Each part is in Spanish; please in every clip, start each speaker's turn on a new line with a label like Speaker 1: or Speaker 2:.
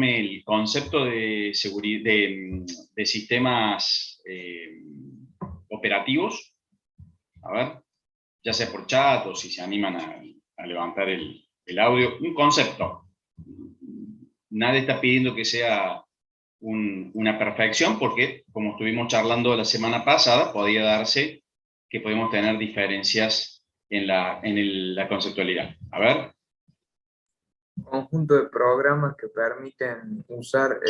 Speaker 1: el concepto de, de sistemas operativos. A ver, ya sea por chat o si se animan a levantar el audio. Un concepto. Nadie está pidiendo que sea una perfección, porque, como estuvimos charlando la semana pasada, podía darse que podemos tener diferencias en la conceptualidad. A ver.
Speaker 2: Conjunto de programas que permiten usar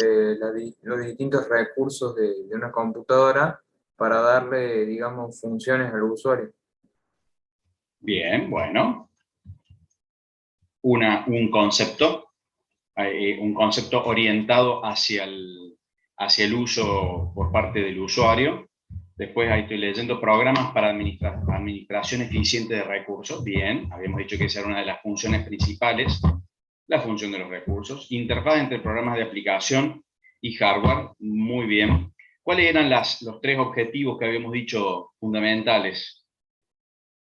Speaker 2: los distintos recursos de una computadora para darle, digamos, funciones al usuario.
Speaker 1: Bien, bueno. Un concepto orientado hacia el uso por parte del usuario. Después ahí estoy leyendo programas para administración eficiente de recursos. Bien, habíamos dicho que esa era una de las funciones principales, la función de los recursos. Interfaz entre programas de aplicación y hardware. Muy bien. ¿Cuáles eran los 3 objetivos que habíamos dicho fundamentales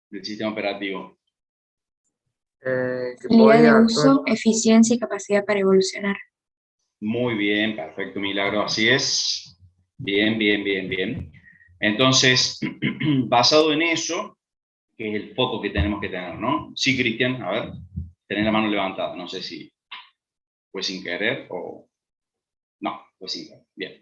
Speaker 1: del sistema operativo?
Speaker 2: Que
Speaker 3: Calidad de
Speaker 2: podía
Speaker 3: uso, eficiencia y capacidad para evolucionar.
Speaker 1: Muy bien, perfecto, Milagro, así es. Bien, bien, bien, bien. Entonces, basado en eso, que es el foco que tenemos que tener, ¿no? Sí, Cristian, a ver, tenés la mano levantada, no sé si fue sin querer o... No, fue sin querer, bien.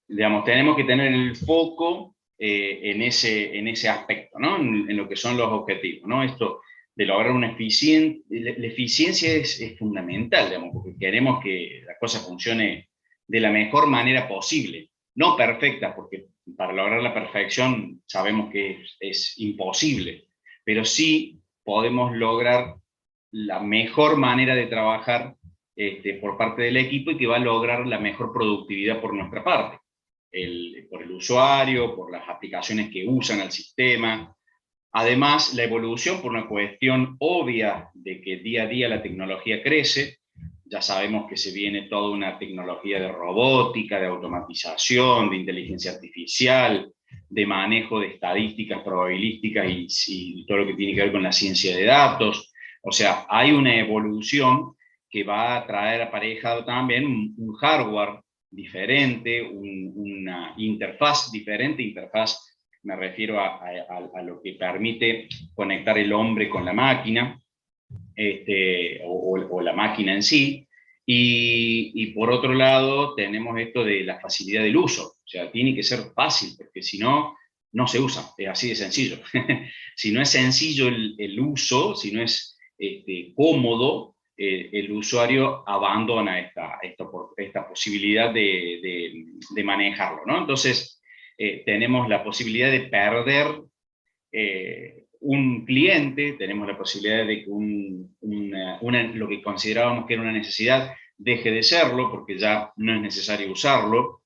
Speaker 1: Digamos, tenemos que tener el foco en ese aspecto, ¿no? En lo que son los objetivos, ¿no? Esto de lograr una eficiencia, la eficiencia es fundamental, digamos, porque queremos que la cosa funcione de la mejor manera posible, no perfecta, porque para lograr la perfección sabemos que es imposible, pero sí podemos lograr la mejor manera de trabajar por parte del equipo y que va a lograr la mejor productividad por nuestra parte, por el usuario, por las aplicaciones que usan el sistema. Además, la evolución por una cuestión obvia de que día a día la tecnología crece. Ya sabemos que se viene toda una tecnología de robótica, de automatización, de inteligencia artificial, de manejo de estadísticas probabilísticas y todo lo que tiene que ver con la ciencia de datos. O sea, hay una evolución que va a traer aparejado también un hardware diferente, una interfaz diferente. Interfaz me refiero a lo que permite conectar el hombre con la máquina, o la máquina en sí. Y por otro lado tenemos esto de la facilidad del uso. O sea, tiene que ser fácil, porque si no, no se usa. Es así de sencillo. Si no es sencillo el uso, si no es cómodo, el usuario abandona esta posibilidad de manejarlo, ¿no? Entonces, tenemos la posibilidad de perder un cliente, tenemos la posibilidad de que lo que considerábamos que era una necesidad deje de serlo, porque ya no es necesario usarlo.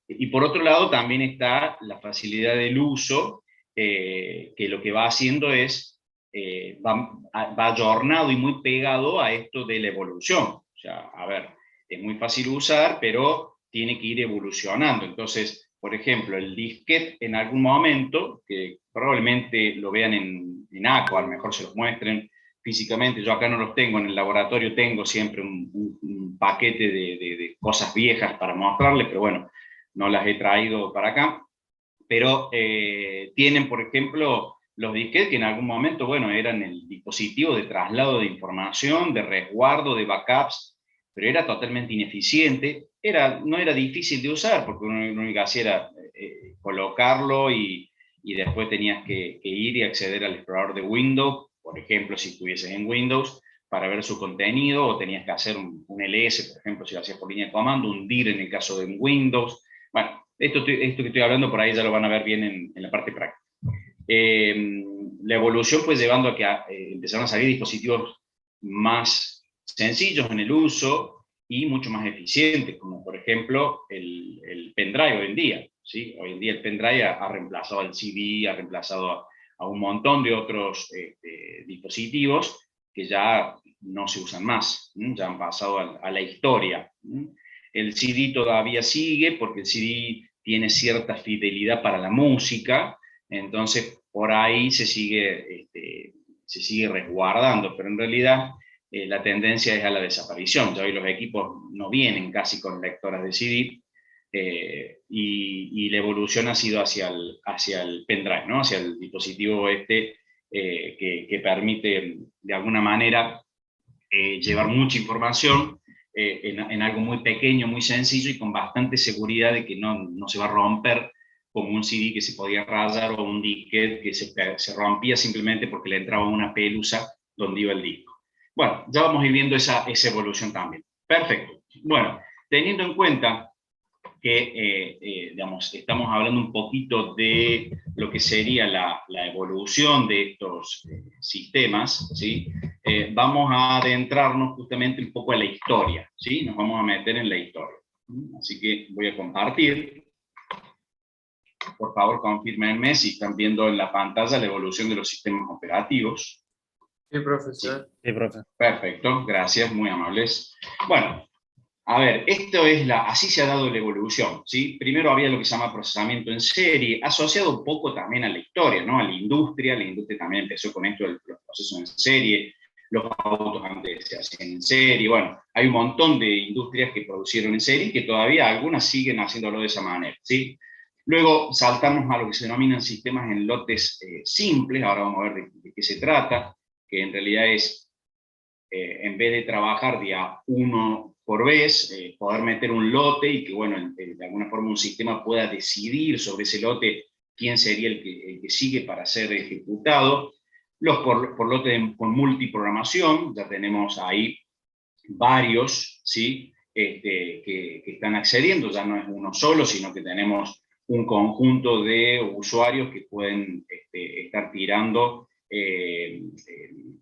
Speaker 1: Y por otro lado también está la facilidad del uso, que lo que va haciendo es, va ayornado y muy pegado a esto de la evolución. O sea, a ver, es muy fácil usar, pero tiene que ir evolucionando. Entonces, por ejemplo, el disquete en algún momento, que probablemente lo vean en Aqua, a lo mejor se los muestren físicamente, yo acá no los tengo, en el laboratorio tengo siempre un paquete de cosas viejas para mostrarles, pero bueno, no las he traído para acá. Pero tienen, por ejemplo, los disquetes que en algún momento, bueno, eran el dispositivo de traslado de información, de resguardo, de backups, pero era totalmente ineficiente. No era difícil de usar, porque lo único que hacía era colocarlo y después tenías que ir y acceder al explorador de Windows, por ejemplo, si estuvieses en Windows, para ver su contenido, o tenías que hacer un ls, por ejemplo, si lo hacías por línea de comando, un dir en el caso de Windows. Bueno, esto que estoy hablando por ahí ya lo van a ver bien en la parte práctica. La evolución fue llevando a que empezaron a salir dispositivos más sencillos en el uso y mucho más eficientes, como por ejemplo el pendrive hoy en día. ¿Sí? Hoy en día el pendrive ha reemplazado al CD, ha reemplazado a un montón de otros dispositivos que ya no se usan más, ya han pasado a la historia. El CD todavía sigue, porque el CD tiene cierta fidelidad para la música, entonces por ahí se sigue resguardando, pero en realidad la tendencia es a la desaparición. Ya hoy los equipos no vienen casi con lectoras de CD, y la evolución ha sido hacia el pendrive, ¿no? Hacia el dispositivo que permite, de alguna manera, llevar mucha información en algo muy pequeño, muy sencillo y con bastante seguridad de que no se va a romper, como un CD que se podía rayar o un disquete que se rompía simplemente porque le entraba una pelusa donde iba el disco. Bueno, ya vamos a ir viendo esa evolución también. Perfecto. Bueno, teniendo en cuenta que digamos, estamos hablando un poquito de lo que sería la evolución de estos sistemas, ¿sí? Vamos a adentrarnos justamente un poco a la historia, ¿sí? Nos vamos a meter en la historia. Así que voy a compartir. Por favor, confírmenme si están viendo en la pantalla la evolución de los sistemas operativos.
Speaker 2: Sí, profesor.
Speaker 4: Sí, profe.
Speaker 1: Perfecto, gracias, muy amables. Bueno, a ver, así se ha dado la evolución, ¿sí? Primero había lo que se llama procesamiento en serie, asociado un poco también a la historia, ¿no? A la industria también empezó con esto de los procesos en serie, los autos antes se hacían en serie, bueno, hay un montón de industrias que producieron en serie y que todavía algunas siguen haciéndolo de esa manera, ¿sí? Luego saltamos a lo que se denominan sistemas en lotes simples, ahora vamos a ver de qué se trata, que en realidad es, en vez de trabajar de a uno por vez, poder meter un lote y que, bueno, de alguna forma un sistema pueda decidir sobre ese lote quién sería el que sigue para ser ejecutado. Los por lote con multiprogramación, ya tenemos ahí varios, ¿sí? Que están accediendo, ya no es uno solo, sino que tenemos un conjunto de usuarios que pueden estar tirando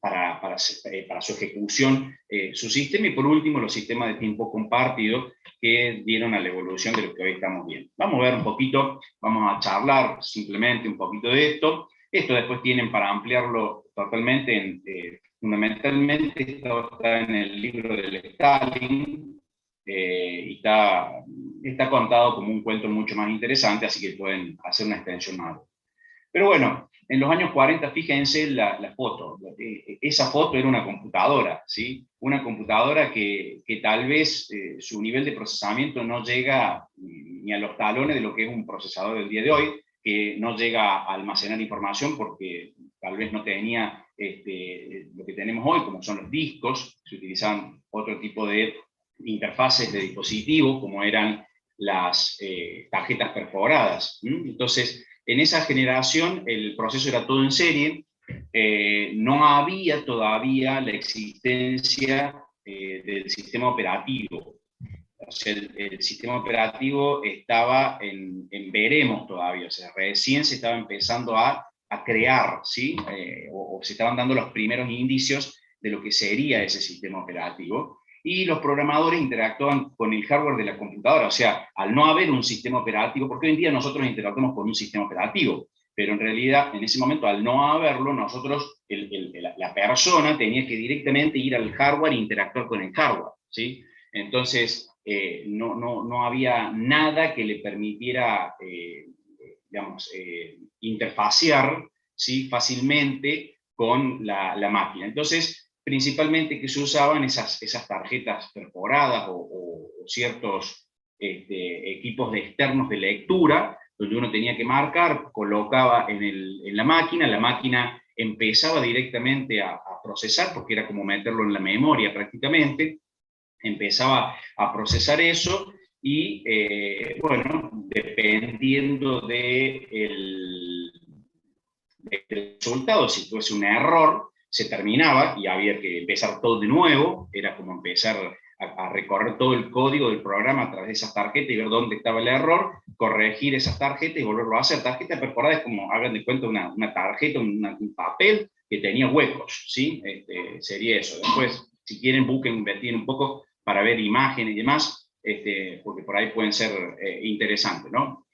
Speaker 1: para su ejecución su sistema, y por último los sistemas de tiempo compartido que dieron a la evolución de lo que hoy estamos viendo. Vamos a ver un poquito, vamos a charlar simplemente un poquito de esto. Esto después tienen para ampliarlo totalmente, fundamentalmente está en el libro del Stalin, y está contado como un cuento mucho más interesante, así que pueden hacer una extensión más. Pero bueno, en los años 40, fíjense la foto. Esa foto era una computadora, ¿sí? Una computadora que tal vez su nivel de procesamiento no llega ni a los talones de lo que es un procesador del día de hoy, que no llega a almacenar información porque tal vez no tenía lo que tenemos hoy, como son los discos. Se utilizaban otro tipo de interfaces de dispositivos, como eran las tarjetas perforadas. Entonces, en esa generación el proceso era todo en serie, no había todavía la existencia del sistema operativo. O sea, el sistema operativo estaba en veremos todavía, o sea, recién se estaba empezando a crear, ¿sí? O se estaban dando los primeros indicios de lo que sería ese sistema operativo. Y los programadores interactúan con el hardware de la computadora, o sea, al no haber un sistema operativo, porque hoy en día nosotros interactuamos con un sistema operativo, pero en realidad, en ese momento, al no haberlo, nosotros, la persona tenía que directamente ir al hardware e interactuar con el hardware, ¿sí? Entonces, no había nada que le permitiera, digamos, interfacear, ¿sí? Fácilmente con la máquina. Entonces, principalmente que se usaban esas tarjetas perforadas o ciertos equipos externos de lectura, donde uno tenía que marcar, colocaba en la máquina empezaba directamente a procesar, porque era como meterlo en la memoria prácticamente, empezaba a procesar eso, y bueno, dependiendo del resultado, si fuese un error, se terminaba y había que empezar todo de nuevo, era como empezar a recorrer todo el código del programa a través de esas tarjetas y ver dónde estaba el error, corregir esas tarjetas y volverlo a hacer. Tarjeta perforada es como, hagan de cuenta, una tarjeta, un papel que tenía huecos, ¿sí? Sería eso. Después, si quieren, busquen, investiguen un poco para ver imágenes y demás, porque por ahí pueden ser interesantes, ¿no?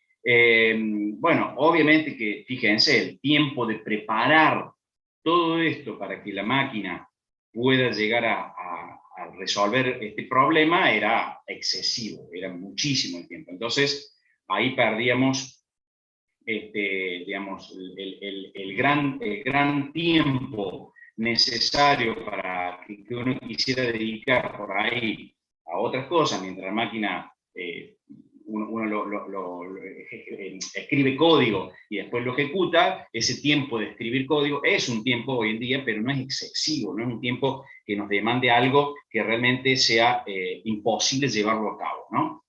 Speaker 1: Bueno, obviamente que, fíjense, el tiempo de preparar todo esto para que la máquina pueda llegar a resolver este problema era excesivo, era muchísimo el tiempo. Entonces, ahí perdíamos, digamos, el gran tiempo necesario para que uno quisiera dedicar por ahí a otras cosas, mientras la máquina, uno escribe código y después lo ejecuta, ese tiempo de escribir código es un tiempo hoy en día, pero no es excesivo, no es un tiempo que nos demande algo que realmente sea imposible llevarlo a cabo, ¿no?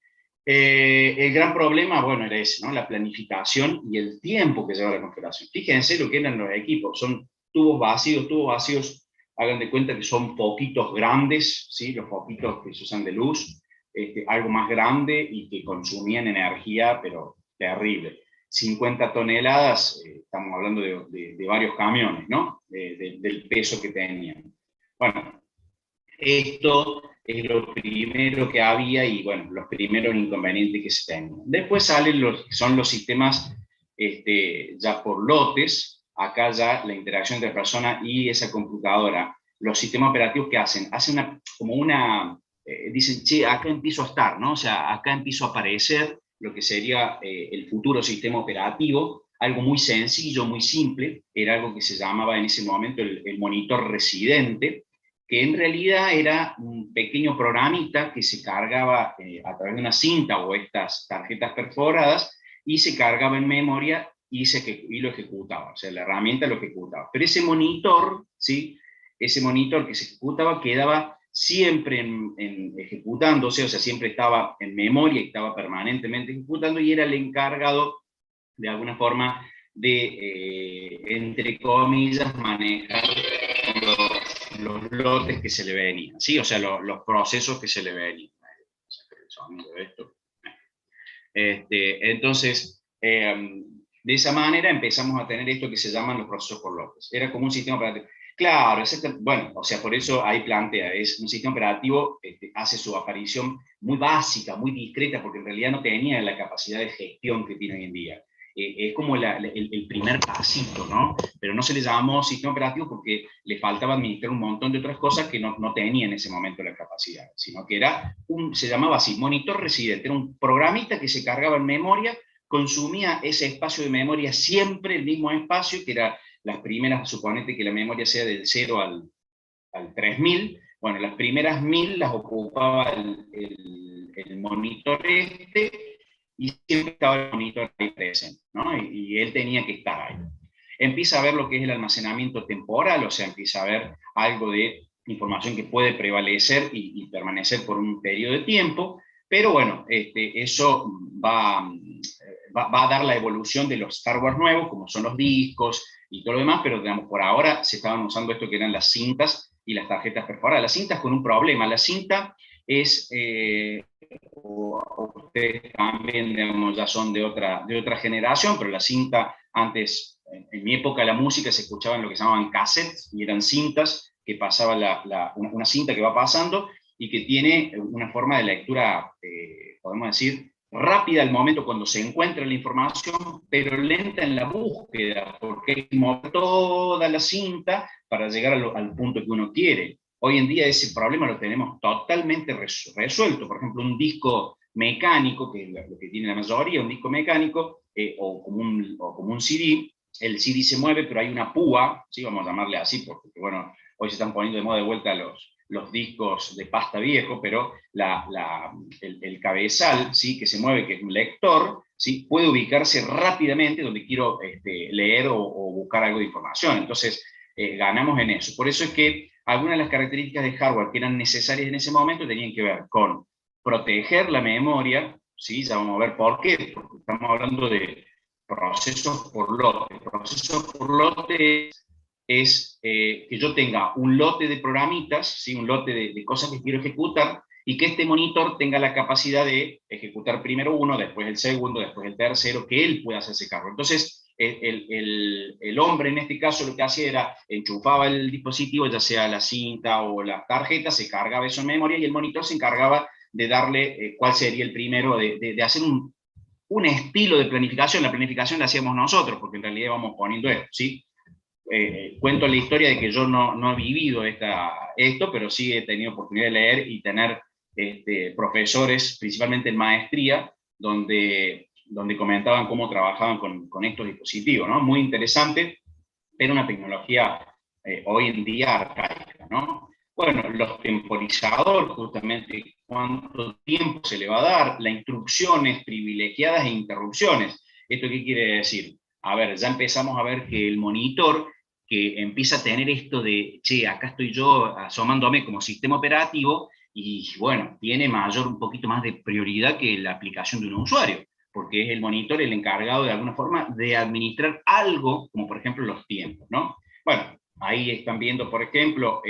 Speaker 1: El gran problema, bueno, era ese, ¿no? La planificación y el tiempo que lleva la configuración. Fíjense lo que eran los equipos, son tubos vacíos, hagan de cuenta que son foquitos grandes, ¿sí? Los foquitos que se usan de luz, algo más grande y que consumían energía, pero terrible. 50 toneladas, estamos hablando de varios camiones, ¿no? Del peso que tenían. Bueno, esto es lo primero que había y, bueno, los primeros inconvenientes que se tenían. Después salen son los sistemas ya por lotes, acá ya la interacción entre la persona y esa computadora. Los sistemas operativos que hacen dicen, che, acá empiezo a estar, ¿no? O sea, acá empiezo a aparecer lo que sería el futuro sistema operativo, algo muy sencillo, muy simple, era algo que se llamaba en ese momento el monitor residente, que en realidad era un pequeño programita que se cargaba a través de una cinta o estas tarjetas perforadas, y se cargaba en memoria y lo ejecutaba, o sea, la herramienta lo ejecutaba. Pero ese monitor, ¿sí? Ese monitor que se ejecutaba quedaba siempre ejecutándose, o sea, siempre estaba en memoria y estaba permanentemente ejecutando, y era el encargado, de alguna forma, de, entre comillas, manejar los lotes que se le venían, ¿sí? O sea, los procesos que se le venían. Entonces, de esa manera empezamos a tener esto que se llaman los procesos por lotes. Era como un sistema operativo. Claro, bueno, o sea, por eso ahí plantea, es un sistema operativo, hace su aparición muy básica, muy discreta, porque en realidad no tenía la capacidad de gestión que tiene hoy en día. Es como el primer pasito, ¿no? Pero no se le llamó sistema operativo porque le faltaba administrar un montón de otras cosas que no tenía en ese momento la capacidad, sino que se llamaba así, monitor residente, era un programita que se cargaba en memoria, consumía ese espacio de memoria, siempre el mismo espacio, que era las primeras, suponete que la memoria sea del 0 al 3000, bueno, las primeras 1000 las ocupaba el monitor y siempre estaba el monitor ahí presente, ¿no? Y él tenía que estar ahí. Empieza a ver lo que es el almacenamiento temporal, o sea, empieza a ver algo de información que puede prevalecer y permanecer por un periodo de tiempo, pero bueno, eso va a dar la evolución de los hardware nuevos, como son los discos y todo lo demás, pero digamos, por ahora se estaban usando esto que eran las cintas y las tarjetas perforadas. Las cintas con un problema, la cinta es... ustedes también, digamos, ya son de otra generación, pero la cinta antes, en mi época, la música se escuchaba en lo que se llamaban cassettes, y eran cintas que pasaba una cinta que va pasando y que tiene una forma de lectura, podemos decir, rápida al momento cuando se encuentra la información, pero lenta en la búsqueda, porque hay que mover toda la cinta para llegar al punto que uno quiere. Hoy en día ese problema lo tenemos totalmente resuelto. Por ejemplo, un disco mecánico, que es lo que tiene la mayoría, un disco mecánico, o como un CD, el CD se mueve, pero hay una púa, ¿sí? Vamos a llamarle así, porque bueno, hoy se están poniendo de moda de vuelta los discos de pasta viejo, pero el cabezal, ¿sí? Que se mueve, que es un lector, ¿sí? Puede ubicarse rápidamente donde quiero leer o buscar algo de información. Entonces, ganamos en eso. Por eso es que algunas de las características de hardware que eran necesarias en ese momento tenían que ver con proteger la memoria, ¿sí? Ya vamos a ver por qué, porque estamos hablando de procesos por lote. Procesos por lote es que yo tenga un lote de programitas, ¿sí? Un lote de cosas que quiero ejecutar, y que este monitor tenga la capacidad de ejecutar primero uno, después el segundo, después el tercero, que él pueda hacerse cargo. Entonces, el hombre en este caso lo que hacía era enchufaba el dispositivo, ya sea la cinta o la tarjeta, se cargaba eso en memoria, y el monitor se encargaba de darle cuál sería el primero, de hacer un estilo de planificación. La planificación la hacíamos nosotros, porque en realidad íbamos poniendo esto, ¿sí? Cuento la historia de que yo no he vivido esto, pero sí he tenido oportunidad de leer y tener profesores, principalmente en maestría, donde comentaban cómo trabajaban con estos dispositivos, ¿no? Muy interesante, pero una tecnología hoy en día arcaica, ¿no? Bueno, los temporizadores, justamente cuánto tiempo se le va a dar, las instrucciones privilegiadas e interrupciones. ¿Esto qué quiere decir? A ver, ya empezamos a ver que el monitor que empieza a tener esto de, che, acá estoy yo asomándome como sistema operativo, y bueno, tiene un poquito más de prioridad que la aplicación de un usuario, porque es el monitor el encargado de alguna forma de administrar algo, como por ejemplo los tiempos, ¿no? Bueno, ahí están viendo, por ejemplo,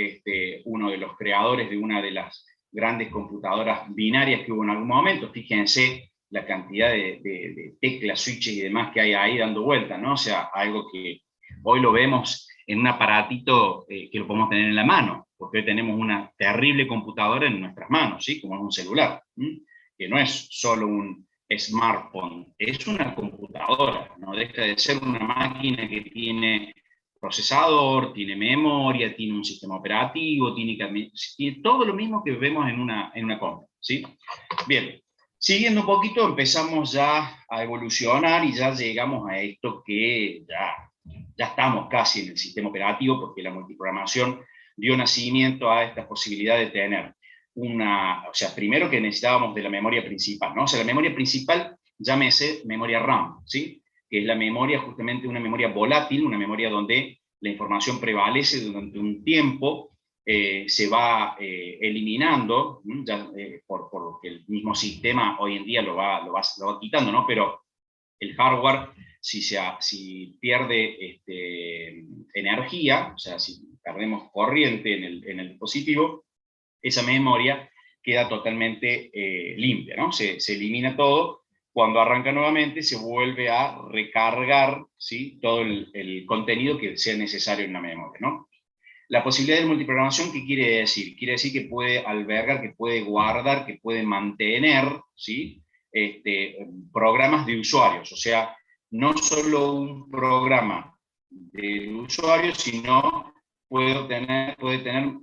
Speaker 1: uno de los creadores de una de las grandes computadoras binarias que hubo en algún momento. Fíjense la cantidad de teclas, switches y demás que hay ahí dando vuelta, ¿no? O sea, algo que hoy lo vemos en un aparatito que lo podemos tener en la mano, porque hoy tenemos una terrible computadora en nuestras manos, ¿sí? Como es un celular, que no es solo un smartphone, es una computadora, no deja de ser una máquina que tiene procesador, tiene memoria, tiene un sistema operativo, tiene todo lo mismo que vemos en una compra, ¿sí? Bien, siguiendo un poquito, empezamos ya a evolucionar y ya llegamos a esto que ya estamos casi en el sistema operativo, porque la multiprogramación dio nacimiento a esta posibilidad de tener o sea, primero que necesitábamos de la memoria principal, ¿no? O sea, la memoria principal, llámese memoria RAM, ¿sí? Que es la memoria, justamente una memoria volátil, una memoria donde la información prevalece durante un tiempo, se va eliminando, ya, por lo que el mismo sistema hoy en día lo va quitando, ¿no? Pero el hardware, si pierde energía, o sea, si perdemos corriente en el dispositivo, esa memoria queda totalmente limpia, ¿no? Se elimina todo. Cuando arranca nuevamente se vuelve a recargar, ¿sí? Todo el contenido que sea necesario en la memoria, ¿no? La posibilidad de multiprogramación, ¿qué quiere decir? Quiere decir que puede albergar, que puede guardar, que puede mantener, ¿sí? Programas de usuarios, o sea, no solo un programa del usuario, sino puede tener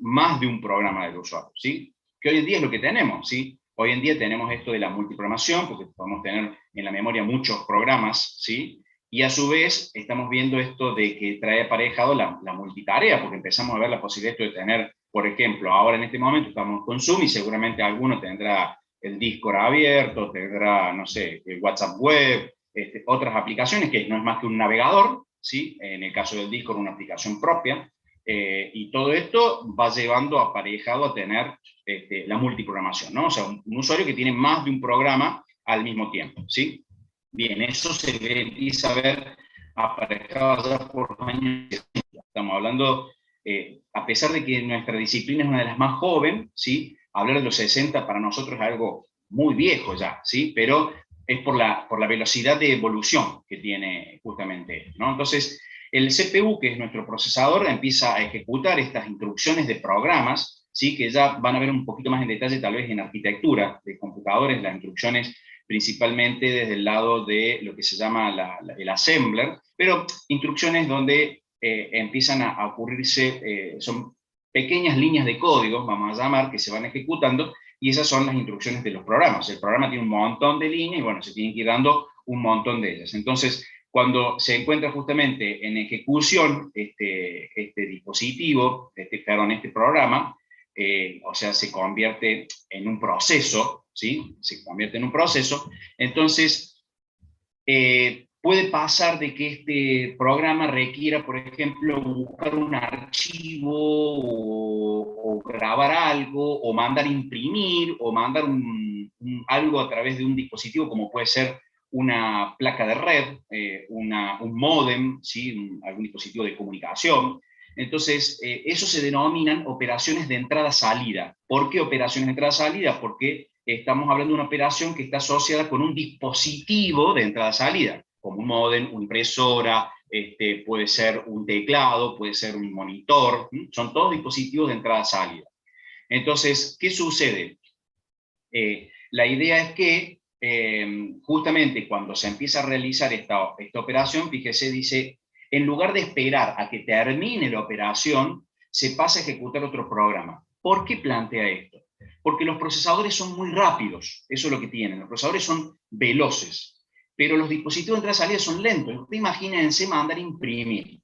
Speaker 1: más de un programa del usuario, ¿sí? Que hoy en día es lo que tenemos, ¿sí? Hoy en día tenemos esto de la multiprogramación, porque podemos tener en la memoria muchos programas, ¿sí? Y a su vez estamos viendo esto de que trae aparejado la multitarea, porque empezamos a ver la posibilidad de tener, por ejemplo, ahora en este momento estamos con Zoom y seguramente alguno tendrá el Discord abierto, tendrá, no sé, el WhatsApp web, otras aplicaciones que no es más que un navegador, ¿sí? En el caso del Discord una aplicación propia, y todo esto va llevando aparejado a tener la multiprogramación, ¿no? O sea, un usuario que tiene más de un programa al mismo tiempo, ¿sí? Bien, eso se empieza a ver aparejado ya por años. Estamos hablando, a pesar de que nuestra disciplina es una de las más jóvenes, ¿sí? Hablar de los 60 para nosotros es algo muy viejo ya, ¿sí? Pero es por la velocidad de evolución que tiene justamente, ¿no? Entonces, el CPU, que es nuestro procesador, empieza a ejecutar estas instrucciones de programas, ¿sí? Que ya van a ver un poquito más en detalle tal vez en arquitectura de computadores, las instrucciones principalmente desde el lado de lo que se llama el assembler, pero instrucciones donde empiezan a ocurrirse, son pequeñas líneas de código, vamos a llamar, que se van ejecutando, y esas son las instrucciones de los programas. El programa tiene un montón de líneas y bueno, se tienen que ir dando un montón de ellas. Entonces, cuando se encuentra justamente en ejecución este dispositivo, este programa, o sea, se convierte en un proceso, ¿sí? Se convierte en un proceso, entonces puede pasar de que este programa requiera, por ejemplo, buscar un archivo o grabar algo, o mandar imprimir, o mandar algo a través de un dispositivo, como puede ser una placa de red, un módem, ¿sí? Algún dispositivo de comunicación. Entonces, eso se denominan operaciones de entrada-salida. ¿Por qué operaciones de entrada-salida? Porque estamos hablando de una operación que está asociada con un dispositivo de entrada-salida, como un módem, una impresora, puede ser un teclado, puede ser un monitor, son todos dispositivos de entrada-salida. Entonces, ¿qué sucede? La idea es que justamente cuando se empieza a realizar esta operación, fíjese, dice, en lugar de esperar a que termine la operación, se pasa a ejecutar otro programa. ¿Por qué plantea esto? Porque los procesadores son muy rápidos, eso es lo que tienen, los procesadores son veloces, pero los dispositivos de entrada y salida son lentos. Usted imagínense mandar imprimir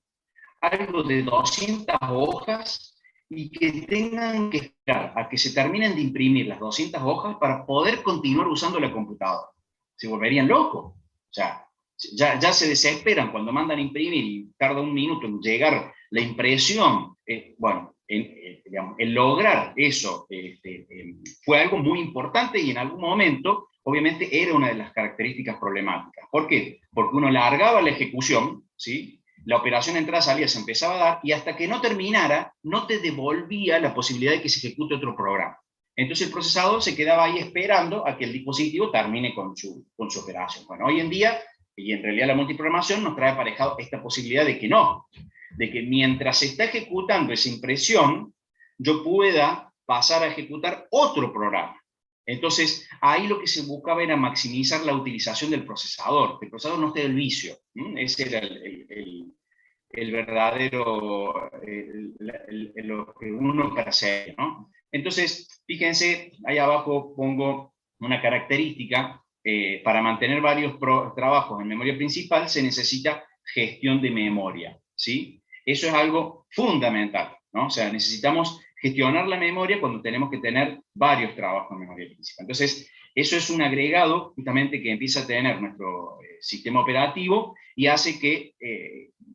Speaker 1: algo de 200 hojas y que tengan que esperar a que se terminen de imprimir las 200 hojas para poder continuar usando la computadora. Se volverían locos. O sea, ya se desesperan cuando mandan a imprimir y tarda un minuto en llegar la impresión. Bueno, digamos, el lograr eso fue algo muy importante y en algún momento, obviamente, era una de las características problemáticas. ¿Por qué? Porque uno largaba la ejecución, ¿sí? La operación entrada-salida se empezaba a dar y hasta que no terminara, no te devolvía la posibilidad de que se ejecute otro programa. Entonces el procesador se quedaba ahí esperando a que el dispositivo termine con su operación. Bueno, hoy en día, y en realidad la multiprogramación nos trae aparejado esta posibilidad de que no, de que mientras se está ejecutando esa impresión, yo pueda pasar a ejecutar otro programa. Entonces, ahí lo que se buscaba era maximizar la utilización del procesador, que el procesador no esté del vicio. Ese era el verdadero, lo que uno persigue, ¿no? Entonces, fíjense, ahí abajo pongo una característica, para mantener varios trabajos en memoria principal se necesita gestión de memoria, ¿sí? Eso es algo fundamental, ¿no? O sea, necesitamos gestionar la memoria cuando tenemos que tener varios trabajos en memoria principal. Entonces, eso es un agregado justamente que empieza a tener nuestro sistema operativo y hace que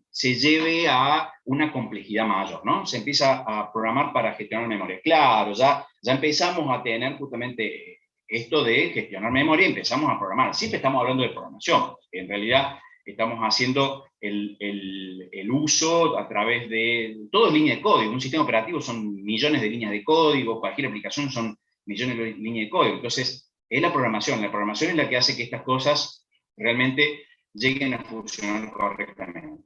Speaker 1: se lleve a una complejidad mayor, ¿no? Se empieza a programar para gestionar memoria. Claro, ya empezamos a tener justamente esto de gestionar memoria, empezamos a programar. Siempre estamos hablando de programación, que en realidad estamos haciendo el uso a través de todo es línea de código. Un sistema operativo son millones de líneas de código, cualquier aplicación son millones de líneas de código. Entonces, es la programación es la que hace que estas cosas realmente lleguen a funcionar correctamente.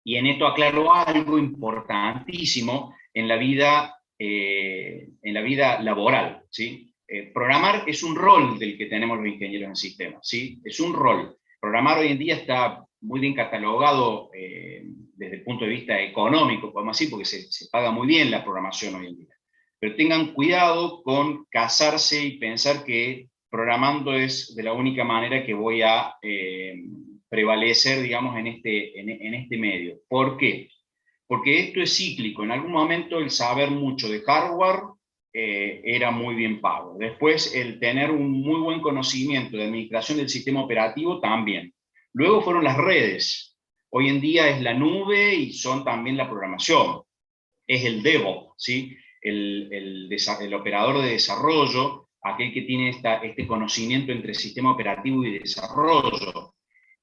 Speaker 1: Y en esto aclaro algo importantísimo en la vida laboral, ¿sí? Programar es un rol del que tenemos los ingenieros en sistemas, ¿sí? Es un rol. Programar hoy en día está muy bien catalogado desde el punto de vista económico, podemos decir, porque se paga muy bien la programación hoy en día. Pero tengan cuidado con casarse y pensar que programando es de la única manera que voy a prevalecer, digamos, en este medio. ¿Por qué? Porque esto es cíclico. En algún momento el saber mucho de hardware era muy bien pago. Después el tener un muy buen conocimiento de administración del sistema operativo también. Luego fueron las redes. Hoy en día es la nube y son también la programación. Es el DevOps, ¿sí? El operador de desarrollo, aquel que tiene este conocimiento entre sistema operativo y desarrollo.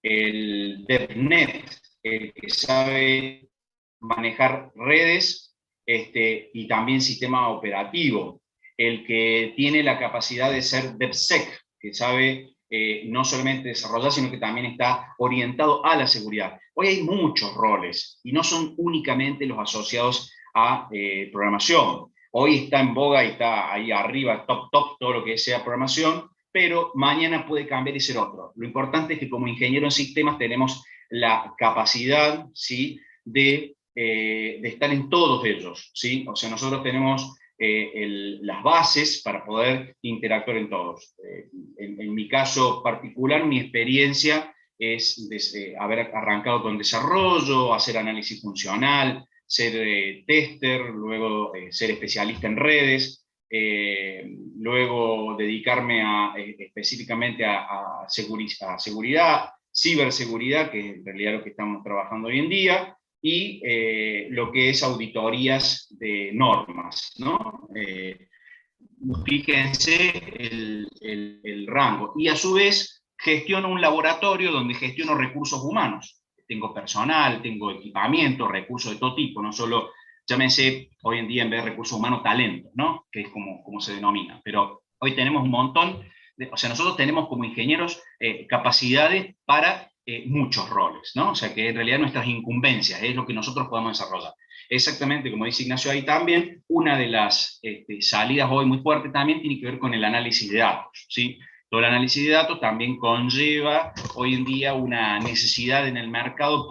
Speaker 1: El DevNet, el que sabe manejar redes y también sistema operativo, el que tiene la capacidad de ser DevSec, que sabe no solamente desarrollar, sino que también está orientado a la seguridad. Hoy hay muchos roles, y no son únicamente los asociados a programación. Hoy está en boga y está ahí arriba, top, todo lo que sea programación, pero mañana puede cambiar y ser otro. Lo importante es que como ingeniero en sistemas tenemos la capacidad, ¿sí?, de estar en todos ellos, ¿sí? O sea, nosotros tenemos las bases para poder interactuar en todos. En mi caso particular, mi experiencia es haber arrancado con desarrollo, hacer análisis funcional, ser tester, luego ser especialista en redes, luego dedicarme específicamente a seguridad, ciberseguridad, que es en realidad lo que estamos trabajando hoy en día, y lo que es auditorías de normas, ¿no? Fíjense el rango. Y a su vez gestiono un laboratorio donde gestiono recursos humanos. Tengo personal, tengo equipamiento, recursos de todo tipo, no solo, llámense hoy en día en vez de recursos humanos, talento, ¿no? Que es como se denomina. Pero hoy tenemos un montón, o sea, nosotros tenemos como ingenieros capacidades para muchos roles, ¿no? O sea, que en realidad nuestras incumbencias es lo que nosotros podemos desarrollar. Exactamente, como dice Ignacio ahí también, una de las salidas hoy muy fuerte también tiene que ver con el análisis de datos, ¿sí? Todo el análisis de datos también conlleva hoy en día una necesidad en el mercado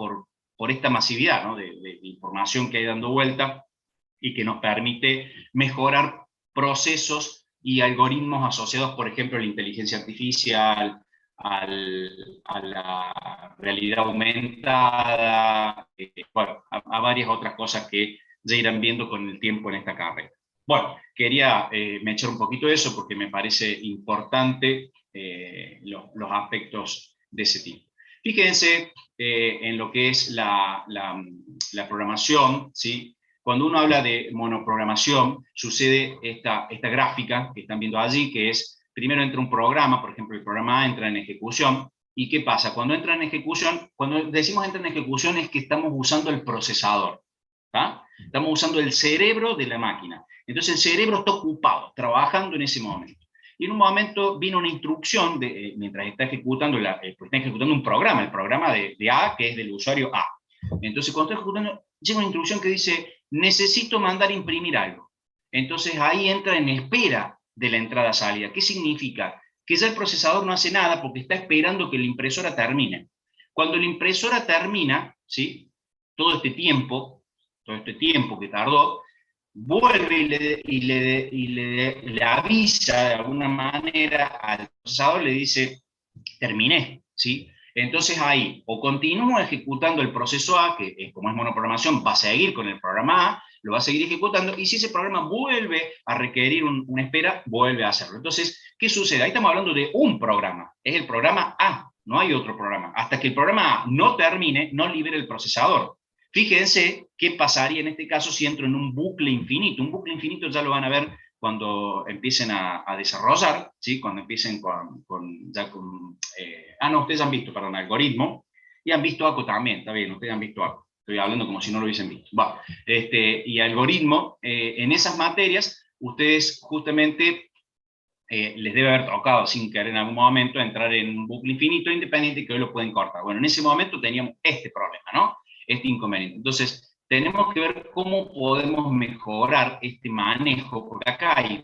Speaker 1: por esta masividad, ¿no?, de información que hay dando vuelta y que nos permite mejorar procesos y algoritmos asociados, por ejemplo, a la inteligencia artificial, a la realidad aumentada, bueno, a varias otras cosas que ya irán viendo con el tiempo en esta carrera. Bueno, quería echar un poquito de eso porque me parece importante los aspectos de ese tipo. Fíjense en lo que es la programación, ¿sí? Cuando uno habla de monoprogramación, sucede esta gráfica que están viendo allí, que es, primero entra un programa, por ejemplo, el programa A entra en ejecución, ¿y qué pasa? Cuando entra en ejecución, cuando decimos entra en ejecución es que estamos usando el procesador, ¿tá? Estamos usando el cerebro de la máquina. Entonces el cerebro está ocupado, trabajando en ese momento. Y en un momento vino una instrucción, mientras está ejecutando, pues está ejecutando un programa, el programa de A, que es del usuario A. Entonces cuando está ejecutando, llega una instrucción que dice, necesito mandar a imprimir algo. Entonces ahí entra en espera de la entrada-salida. ¿Qué significa? Que ya el procesador no hace nada porque está esperando que la impresora termine. Cuando la impresora termina, ¿sí? todo este tiempo que tardó, vuelve y le avisa de alguna manera al procesador, le dice, terminé, ¿sí? Entonces ahí, o continúa ejecutando el proceso A, que como es monoprogramación, va a seguir con el programa A, lo va a seguir ejecutando, y si ese programa vuelve a requerir una espera, vuelve a hacerlo. Entonces, ¿qué sucede? Ahí estamos hablando de un programa, es el programa A, no hay otro programa. Hasta que el programa A no termine, no libere el procesador. Fíjense qué pasaría en este caso si entro en un bucle infinito. Un bucle infinito ya lo van a ver cuando empiecen a desarrollar, ¿sí? Cuando empiecen no, ustedes han visto, perdón, algoritmo, y han visto ACO también, está bien, ustedes han visto ACO. Estoy hablando como si no lo hubiesen visto. Va. Y algoritmo, en esas materias, ustedes justamente les debe haber tocado sin querer en algún momento entrar en un bucle infinito independiente que hoy lo pueden cortar. Bueno, en ese momento teníamos este problema, ¿no? Este inconveniente. Entonces, tenemos que ver cómo podemos mejorar este manejo, porque acá hay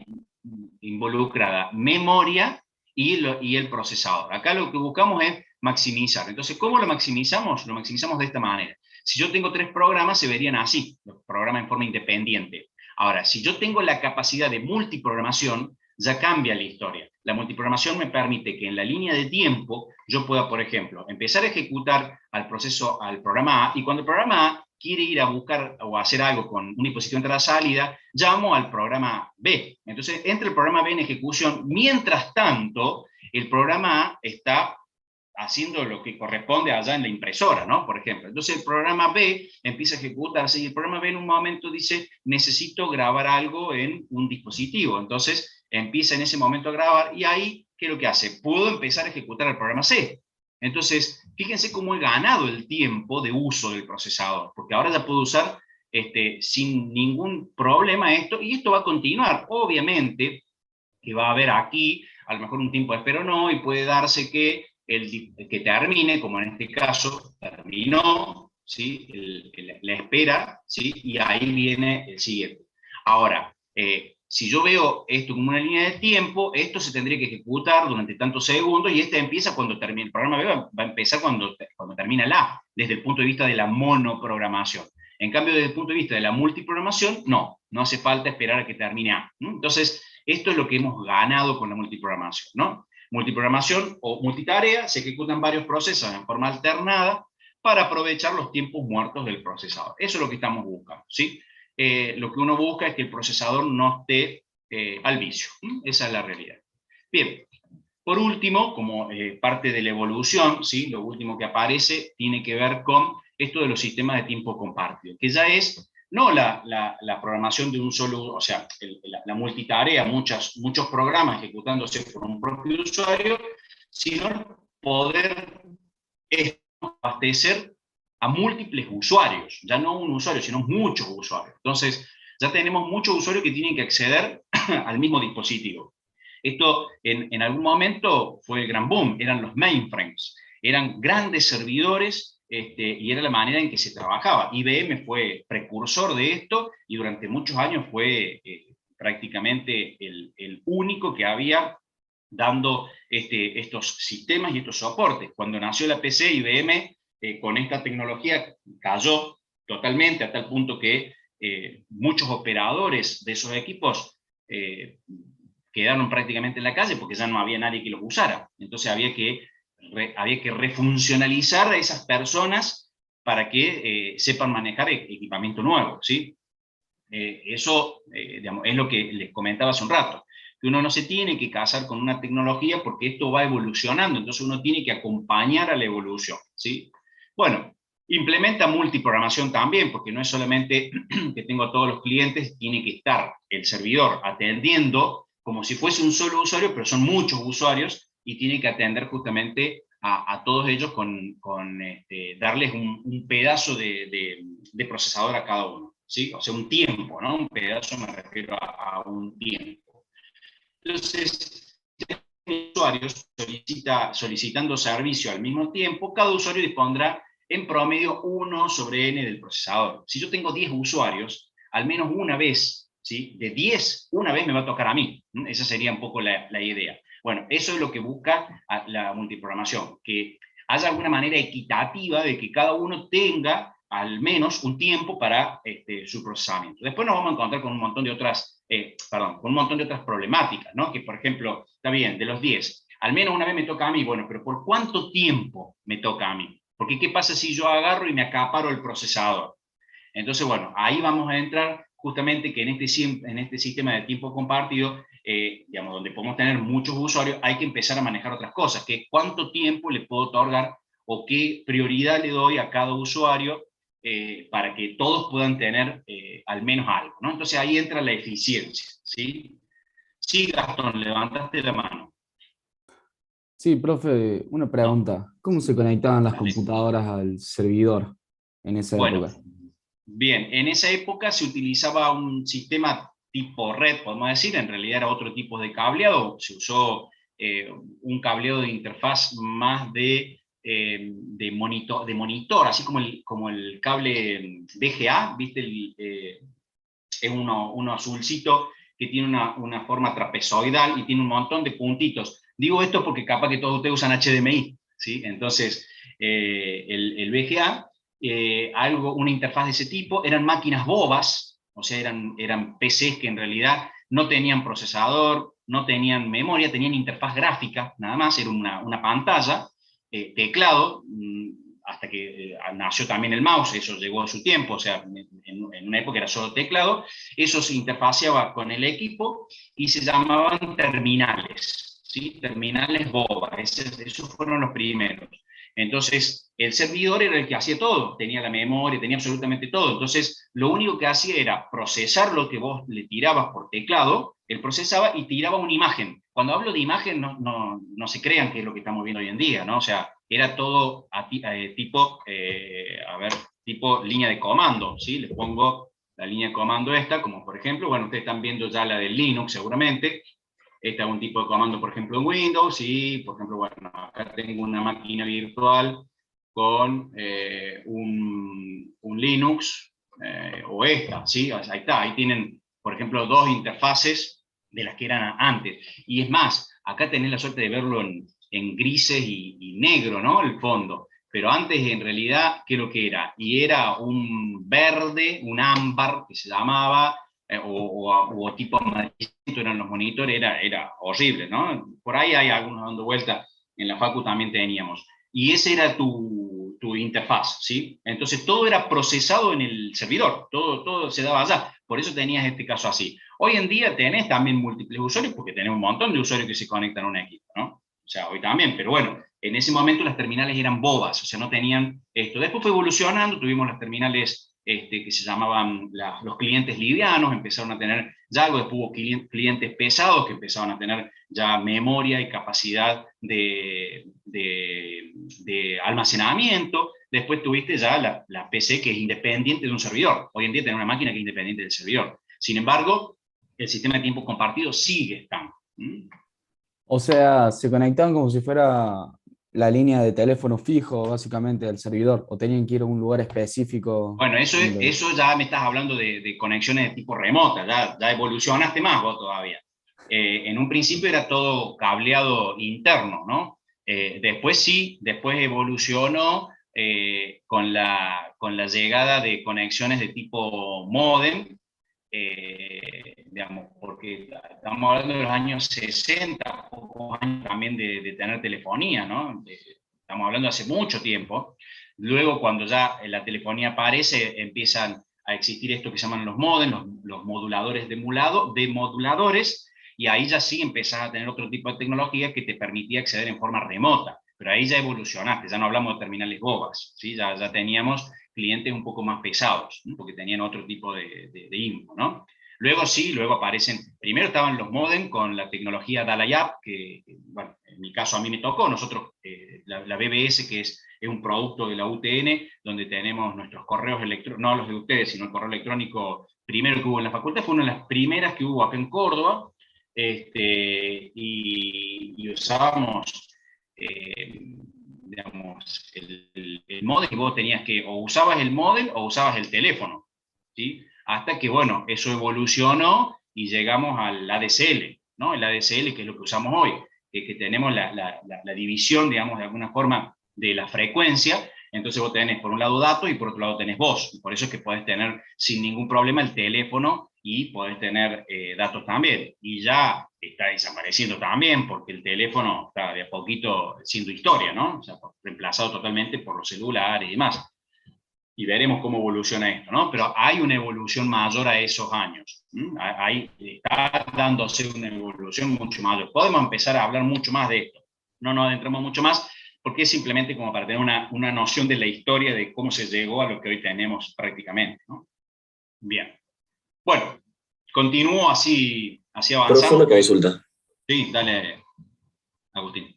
Speaker 1: involucrada memoria y el procesador. Acá lo que buscamos es maximizar. Entonces, ¿cómo lo maximizamos? Lo maximizamos de esta manera. Si yo tengo 3 programas, se verían así, los programas en forma independiente. Ahora, si yo tengo la capacidad de multiprogramación, ya cambia la historia. La multiprogramación me permite que en la línea de tiempo yo pueda, por ejemplo, empezar a ejecutar al programa A, y cuando el programa A quiere ir a buscar o a hacer algo con un dispositivo de entrada-salida, llamo al programa B. Entonces, entra el programa B en ejecución. Mientras tanto, el programa A está haciendo lo que corresponde allá en la impresora, ¿no? Por ejemplo. Entonces el programa B empieza a ejecutarse y el programa B en un momento dice, necesito grabar algo en un dispositivo. Entonces empieza en ese momento a grabar y ahí, ¿qué es lo que hace? Puedo empezar a ejecutar el programa C. Entonces, fíjense cómo he ganado el tiempo de uso del procesador, porque ahora ya puedo usar sin ningún problema esto, y esto va a continuar. Obviamente que va a haber aquí, a lo mejor un tiempo de espera o no, y puede darse que que termine, como en este caso, terminó, ¿sí? La espera, ¿sí? Y ahí viene el siguiente. Ahora, si yo veo esto como una línea de tiempo, esto se tendría que ejecutar durante tantos segundos, y este empieza cuando termine, el programa B va a empezar cuando termina la A, desde el punto de vista de la monoprogramación. En cambio, desde el punto de vista de la multiprogramación, no hace falta esperar a que termine A, ¿no? Entonces, esto es lo que hemos ganado con la multiprogramación, ¿no? Multiprogramación o multitarea, se ejecutan varios procesos en forma alternada para aprovechar los tiempos muertos del procesador. Eso es lo que estamos buscando, ¿sí? Lo que uno busca es que el procesador no esté al vicio. Esa es la realidad. Bien, por último, como parte de la evolución, ¿sí? Lo último que aparece tiene que ver con esto de los sistemas de tiempo compartido, que ya es no la programación de un solo, o sea, la multitarea, muchos programas ejecutándose por un propio usuario, sino poder abastecer a múltiples usuarios, ya no un usuario, sino muchos usuarios. Entonces, ya tenemos muchos usuarios que tienen que acceder al mismo dispositivo. Esto en algún momento fue el gran boom, eran los mainframes, eran grandes servidores, y era la manera en que se trabajaba. IBM fue precursor de esto y durante muchos años fue prácticamente el único que había dando estos sistemas y estos soportes. Cuando nació la PC, IBM con esta tecnología cayó totalmente a tal punto que muchos operadores de esos equipos quedaron prácticamente en la calle porque ya no había nadie que los usara. Entonces había que había que refuncionalizar a esas personas para que sepan manejar equipamiento nuevo, ¿sí? Eso, digamos, es lo que les comentaba hace un rato, que uno no se tiene que casar con una tecnología porque esto va evolucionando, entonces uno tiene que acompañar a la evolución, ¿sí? Bueno, implementa multiprogramación también, porque no es solamente que tengo a todos los clientes, tiene que estar el servidor atendiendo como si fuese un solo usuario, pero son muchos usuarios, y tiene que atender justamente a todos ellos darles un pedazo de procesador a cada uno, ¿sí? O sea, un tiempo, ¿no? Un pedazo me refiero a un tiempo. Entonces, usuarios solicitando servicio al mismo tiempo, cada usuario dispondrá en promedio 1 sobre n del procesador. Si yo tengo 10 usuarios, al menos una vez, ¿sí? De 10, una vez me va a tocar a mí. Esa sería un poco la idea. Bueno, eso es lo que busca la multiprogramación, que haya alguna manera equitativa de que cada uno tenga al menos un tiempo para su procesamiento. Después nos vamos a encontrar con un montón de otras, con un montón de otras problemáticas, ¿no? Que, por ejemplo, está bien, de los 10, al menos una vez me toca a mí, bueno, pero ¿por cuánto tiempo me toca a mí? Porque ¿qué pasa si yo agarro y me acaparo el procesador? Entonces, bueno, ahí vamos a entrar justamente que en este sistema de tiempo compartido, digamos, donde podemos tener muchos usuarios, hay que empezar a manejar otras cosas, que cuánto tiempo le puedo otorgar o qué prioridad le doy a cada usuario para que todos puedan tener al menos algo, ¿no? Entonces ahí entra la eficiencia, ¿sí? Sí, Gastón, levantaste la mano.
Speaker 4: Sí, profe, una
Speaker 1: No,
Speaker 4: pregunta. ¿Cómo se conectaban las
Speaker 1: dale.
Speaker 4: computadoras al servidor en esa
Speaker 1: Bueno,
Speaker 4: época?
Speaker 1: bien, en esa época se utilizaba un sistema tipo red, podemos decir, en realidad era otro tipo de cableado, se usó un cableado de interfaz más de monitor, así como el cable VGA, ¿viste? Es uno azulcito que tiene una forma trapezoidal y tiene un montón de puntitos. Digo esto porque capaz que todos ustedes usan HDMI, ¿sí? Entonces, el VGA, una interfaz de ese tipo, eran máquinas bobas, o sea, eran PCs que en realidad no tenían procesador, no tenían memoria, tenían interfaz gráfica, nada más, era una pantalla, teclado, hasta que nació también el mouse, eso llegó a su tiempo, o sea, en una época era solo teclado, eso se interfaceaba con el equipo y se llamaban terminales, ¿sí? Terminales boba, esos fueron los primeros. Entonces, el servidor era el que hacía todo, tenía la memoria, tenía absolutamente todo. Entonces, lo único que hacía era procesar lo que vos le tirabas por teclado, él procesaba y tiraba una imagen. Cuando hablo de imagen, no se crean que es lo que estamos viendo hoy en día, ¿no? O sea, era todo tipo línea de comando, ¿sí? Les pongo la línea de comando esta, como por ejemplo, bueno, ustedes están viendo ya la del Linux seguramente. Este es un tipo de comando, por ejemplo, en Windows, y por ejemplo, bueno, acá tengo una máquina virtual con un Linux, o esta, ¿sí? Ahí está, ahí tienen, por ejemplo, dos interfaces de las que eran antes. Y es más, acá tenés la suerte de verlo en grises y negro, ¿no? El fondo. Pero antes, en realidad, ¿qué es lo que era? Y era un verde, un ámbar, que se llamaba, o tipo amarillento eran los monitores, era horrible, ¿no? Por ahí hay algunos dando vuelta, en la facu también teníamos. Y ese era tu interfaz, ¿sí? Entonces todo era procesado en el servidor, todo se daba allá. Por eso tenías este caso así. Hoy en día tenés también múltiples usuarios, porque tenés un montón de usuarios que se conectan a un equipo, ¿no? O sea, hoy también, pero bueno, en ese momento las terminales eran bobas, o sea, no tenían esto. Después fue evolucionando, tuvimos las terminales que se llamaban los clientes livianos, empezaron a tener ya algo, después hubo clientes pesados que empezaron a tener ya memoria y capacidad de almacenamiento. Después tuviste ya la PC que es independiente de un servidor. Hoy en día tenemos una máquina que es independiente del servidor. Sin embargo, el sistema de tiempo compartido sigue estando.
Speaker 4: O sea, se conectaban como si fuera la línea de teléfono fijo, básicamente, al servidor, o tenían que ir a un lugar específico
Speaker 1: Bueno,
Speaker 4: donde...
Speaker 1: eso ya me estás hablando de conexiones de tipo remota, ya evolucionaste más vos todavía. En un principio era todo cableado interno, ¿no? Después evolucionó con la llegada de conexiones de tipo modem, digamos, porque estamos hablando de los años 60, pocos años también de tener telefonía, ¿no? Estamos hablando de hace mucho tiempo. Luego, cuando ya la telefonía aparece, empiezan a existir esto que se llaman los modems, los moduladores de moduladores, y ahí ya sí empezás a tener otro tipo de tecnología que te permitía acceder en forma remota. Pero ahí ya evolucionaste, ya no hablamos de terminales bobas, ¿sí? Ya teníamos clientes un poco más pesados, ¿no? Porque tenían otro tipo de info, ¿no? Luego sí, luego aparecen, primero estaban los modem con la tecnología Dial-Up, que, bueno, en mi caso a mí me tocó, nosotros, la BBS, que es un producto de la UTN, donde tenemos nuestros correos electrónicos, no los de ustedes, sino el correo electrónico primero que hubo en la facultad, fue una de las primeras que hubo acá en Córdoba, y usábamos, digamos, el modem, y vos tenías que, o usabas el modem o usabas el teléfono, ¿sí? Hasta que, bueno, eso evolucionó y llegamos al ADSL, ¿no? El ADSL, que es lo que usamos hoy, que tenemos la división, digamos, de alguna forma, de la frecuencia. Entonces vos tenés por un lado datos y por otro lado tenés voz, y por eso es que podés tener sin ningún problema el teléfono y podés tener datos también. Y ya está desapareciendo también, porque el teléfono está de a poquito siendo historia, ¿no? O sea, reemplazado totalmente por los celulares y demás. Y veremos cómo evoluciona esto, ¿no? Pero hay una evolución mayor a esos años. Ahí está dándose una evolución mucho mayor. Podemos empezar a hablar mucho más de esto. No nos adentramos mucho más, porque es simplemente como para tener una noción de la historia de cómo se llegó a lo que hoy tenemos prácticamente, ¿no? Bien. Bueno, continúo así avanzando.
Speaker 5: Profe, una consulta.
Speaker 1: Sí, dale, Agustín.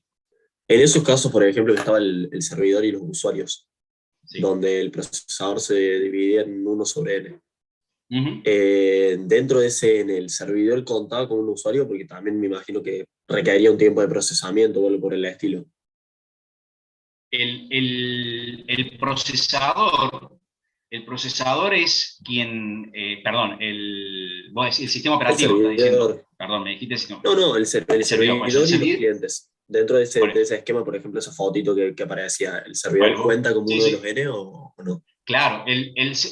Speaker 5: En esos casos, por ejemplo, que estaba el servidor y los usuarios,
Speaker 1: Sí.
Speaker 5: donde el procesador se dividía en 1 sobre n.
Speaker 1: Uh-huh.
Speaker 5: Dentro de ese n, ¿el servidor contaba con un usuario? Porque también me imagino que requeriría un tiempo de procesamiento o algo por el estilo.
Speaker 1: El procesador es quien, perdón, vos decís, el sistema operativo,
Speaker 5: El
Speaker 1: está diciendo,
Speaker 5: servidor.
Speaker 1: perdón, me dijiste sistema.
Speaker 5: No, el servidor
Speaker 1: pues,
Speaker 5: y los clientes. Dentro de ese esquema, por ejemplo, esa fotito que aparecía, ¿el servidor
Speaker 1: Bueno,
Speaker 5: cuenta como
Speaker 1: sí,
Speaker 5: uno de
Speaker 1: sí.
Speaker 5: los n o no?
Speaker 1: Claro,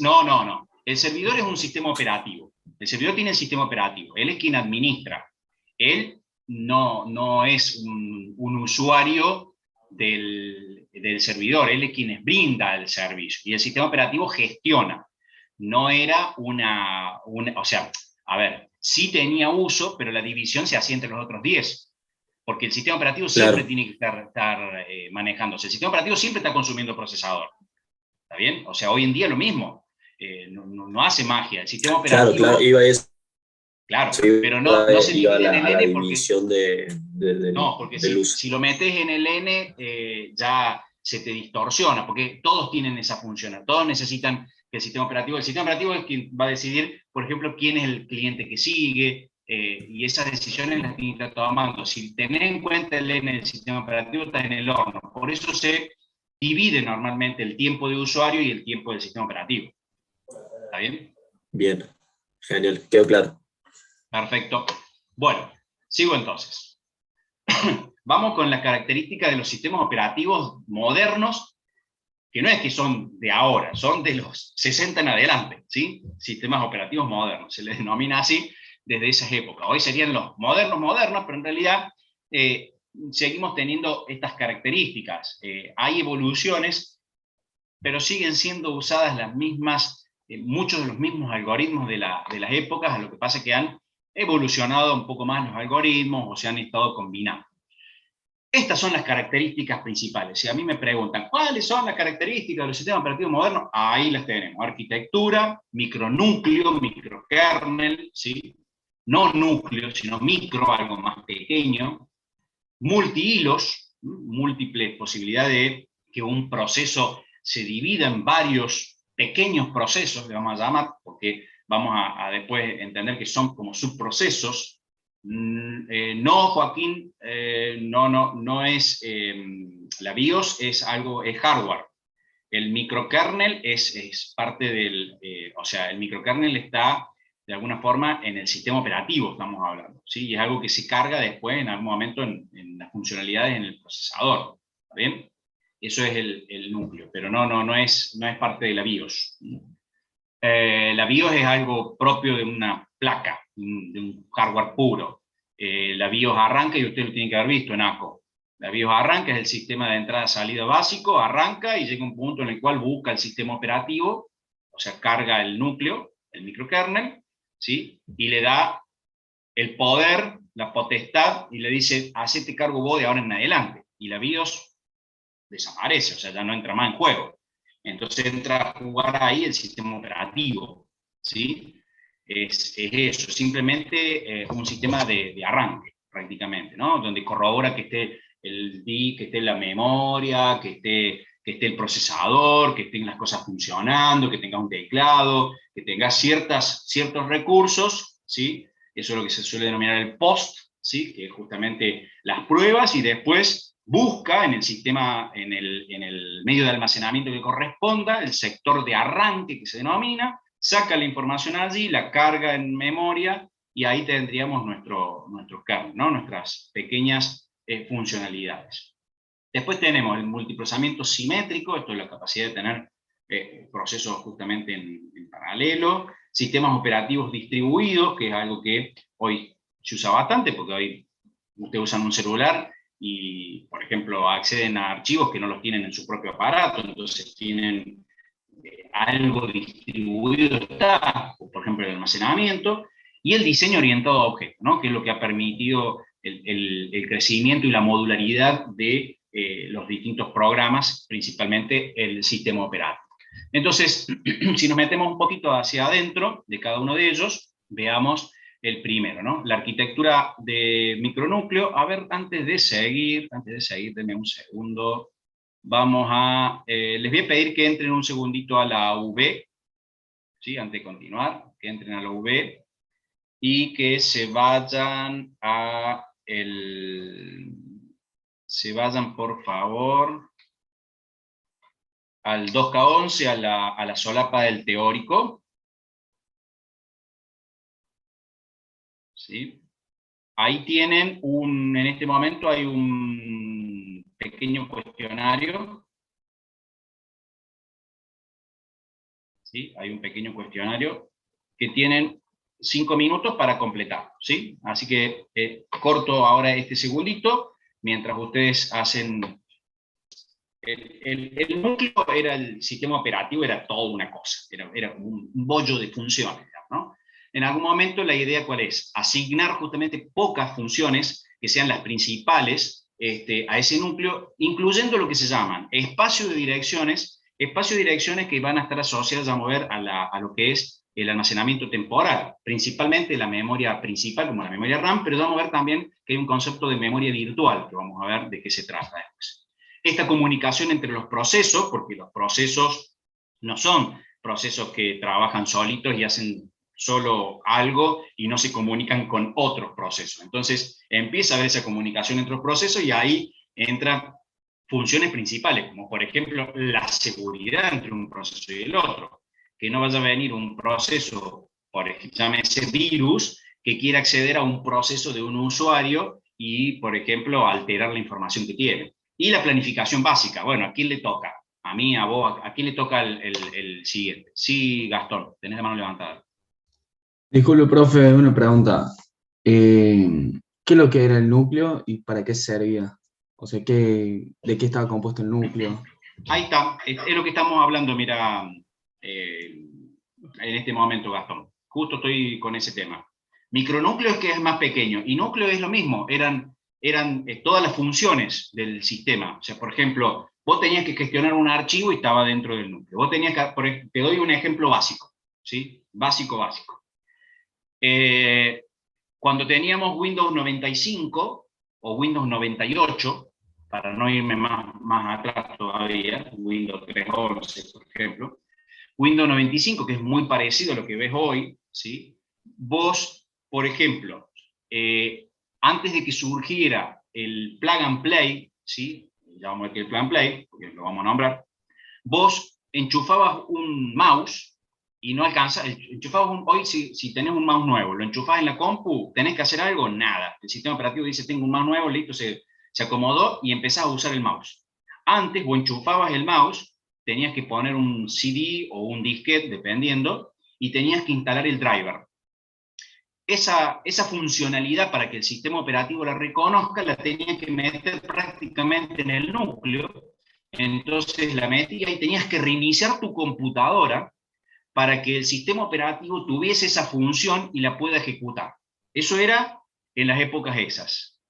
Speaker 1: no. El servidor es un sistema operativo. El servidor tiene el sistema operativo. Él es quien administra. Él no es un usuario del servidor. Él es quien brinda el servicio. Y el sistema operativo gestiona. No era o sea, a ver, sí tenía uso, pero la división se hacía entre los otros 10. Porque el sistema operativo siempre
Speaker 5: Claro.
Speaker 1: tiene que estar manejándose. El sistema operativo siempre está consumiendo procesador. ¿Está bien? O sea, hoy en día lo mismo. No hace magia. El sistema operativo...
Speaker 5: Claro, iba a eso.
Speaker 1: Claro,
Speaker 5: Sí,
Speaker 1: pero no se
Speaker 5: iba
Speaker 1: divide en
Speaker 5: a
Speaker 1: el
Speaker 5: la
Speaker 1: N porque...
Speaker 5: división
Speaker 1: No, porque
Speaker 5: del uso.
Speaker 1: si lo metes en el N, ya se te distorsiona, porque todos tienen esa función, todos necesitan que el sistema operativo es quien va a decidir, por ejemplo, quién es el cliente que sigue, y esas decisiones las tiene que estar tomando. Si tenés en cuenta el N del sistema operativo, estás en el horno. Por eso se divide normalmente el tiempo de usuario y el tiempo del sistema operativo. ¿Está bien?
Speaker 5: Bien, genial, quedó claro.
Speaker 1: Perfecto. Bueno, sigo entonces. Vamos con las características de los sistemas operativos modernos, que no es que son de ahora, son de los 60 en adelante, ¿sí? Sistemas operativos modernos, se les denomina así desde esas épocas. Hoy serían los modernos, pero en realidad seguimos teniendo estas características. Hay evoluciones, pero siguen siendo usadas las mismas, muchos de los mismos algoritmos de las épocas, lo que pasa es que han evolucionado un poco más los algoritmos o se han estado combinando. Estas son las características principales. Si a mí me preguntan, ¿cuáles son las características de los sistemas operativos modernos? Ahí las tenemos. Arquitectura, micronúcleo, microkernel, ¿sí? No núcleo, sino micro, algo más pequeño. Multihilos, múltiples posibilidades de que un proceso se divida en varios pequeños procesos, le vamos a llamar, porque vamos a después entender que son como subprocesos. No, Joaquín, no es, la BIOS es hardware. El microkernel es parte del, o sea, el microkernel está de alguna forma en el sistema operativo, estamos hablando, ¿sí? Y es algo que se carga después en algún momento en las funcionalidades en el procesador, ¿está bien? Eso es el núcleo, pero no es parte de la BIOS. La BIOS es algo propio de una placa, de un hardware puro. La BIOS arranca, y usted lo tiene que haber visto en ACO. La BIOS arranca, es el sistema de entrada-salida básico, arranca y llega a un punto en el cual busca el sistema operativo, o sea, carga el núcleo, el microkernel, ¿sí? Y le da el poder, la potestad, y le dice, hacete cargo vos de ahora en adelante. Y la BIOS desaparece, o sea, ya no entra más en juego. Entonces entra a jugar ahí el sistema operativo, ¿sí? Es eso, simplemente un sistema de arranque, prácticamente, ¿no? Donde corrobora que esté el DIC, que esté la memoria, que esté el procesador, que estén las cosas funcionando, que tenga un teclado, que tenga ciertos recursos, ¿sí? Eso es lo que se suele denominar el POST, ¿sí? Que es justamente las pruebas, y después busca en el sistema, en el medio de almacenamiento que corresponda, el sector de arranque que se denomina, saca la información allí, la carga en memoria, y ahí tendríamos nuestro kernel, ¿no? Nuestras pequeñas funcionalidades. Después tenemos el multiprocesamiento simétrico, esto es la capacidad de tener procesos justamente en paralelo, sistemas operativos distribuidos, que es algo que hoy se usa bastante, porque hoy ustedes usan un celular y, por ejemplo, acceden a archivos que no los tienen en su propio aparato, entonces tienen algo distribuido, está, por ejemplo, el almacenamiento, y el diseño orientado a objetos, ¿no? Que es lo que ha permitido el crecimiento y la modularidad de los distintos programas, principalmente el sistema operativo. Entonces, si nos metemos un poquito hacia adentro de cada uno de ellos, veamos el primero, ¿no? La arquitectura de micronúcleo. A ver, antes de seguir, denme un segundo. Vamos a, les voy a pedir que entren un segundito a la UV, ¿sí? Antes de continuar, que entren a la UV y que se vayan por favor, al 2K11, a la solapa del teórico. ¿Sí? Ahí tienen en este momento hay un pequeño cuestionario. ¿Sí? Hay un pequeño cuestionario que tienen 5 minutos para completar, ¿sí? Así que corto ahora este segundito, mientras ustedes hacen... El núcleo era el sistema operativo, era toda una cosa, era un bollo de funciones, ¿no? En algún momento la idea, ¿cuál es? Asignar justamente pocas funciones que sean las principales a ese núcleo, incluyendo lo que se llaman espacios de direcciones que van a estar asociadas a mover a lo que es el almacenamiento temporal, principalmente la memoria principal, como la memoria RAM, pero vamos a ver también que hay un concepto de memoria virtual, que vamos a ver de qué se trata después. Esta comunicación entre los procesos, porque los procesos no son procesos que trabajan solitos y hacen solo algo y no se comunican con otros procesos. Entonces empieza a haber esa comunicación entre los procesos y ahí entran funciones principales, como por ejemplo la seguridad entre un proceso y el otro. Que no vaya a venir un proceso, por ejemplo, llámese virus, que quiera acceder a un proceso de un usuario y, por ejemplo, alterar la información que tiene. Y la planificación básica, bueno, ¿a quién le toca? A mí, a vos, ¿a quién le toca el siguiente? Sí, Gastón, tenés la mano levantada.
Speaker 4: Disculpe, profe, una pregunta. ¿Qué es lo que era el núcleo y para qué servía? O sea, ¿de qué estaba compuesto el núcleo?
Speaker 1: Ahí está, es lo que estamos hablando, mira, en este momento, Gastón. Justo estoy con ese tema. Micronúcleo es que es más pequeño, y núcleo es lo mismo, eran todas las funciones del sistema. O sea, por ejemplo, vos tenías que gestionar un archivo y estaba dentro del núcleo. Vos tenías que, te doy un ejemplo básico, ¿sí? Básico. Cuando teníamos Windows 95 o Windows 98, para no irme más atrás todavía, Windows 3.11, por ejemplo, Windows 95, que es muy parecido a lo que ves hoy, ¿sí? Vos, por ejemplo, antes de que surgiera el plug and play, ¿sí? Ya vamos a ver que el plug and play, porque lo vamos a nombrar, vos enchufabas un mouse y no alcanza, hoy si tenés un mouse nuevo, lo enchufás en la compu, tenés que hacer algo, nada. El sistema operativo dice, tengo un mouse nuevo, listo, se acomodó y empezás a usar el mouse. Antes vos enchufabas el mouse, tenías que poner un CD o un disquete, dependiendo, y tenías que instalar el driver. Esa funcionalidad, para que el sistema operativo la reconozca, la tenía que meter prácticamente en el núcleo. Entonces la metía y tenías que reiniciar tu computadora para que el sistema operativo tuviese esa función y la pueda ejecutar. Eso era en las épocas esas.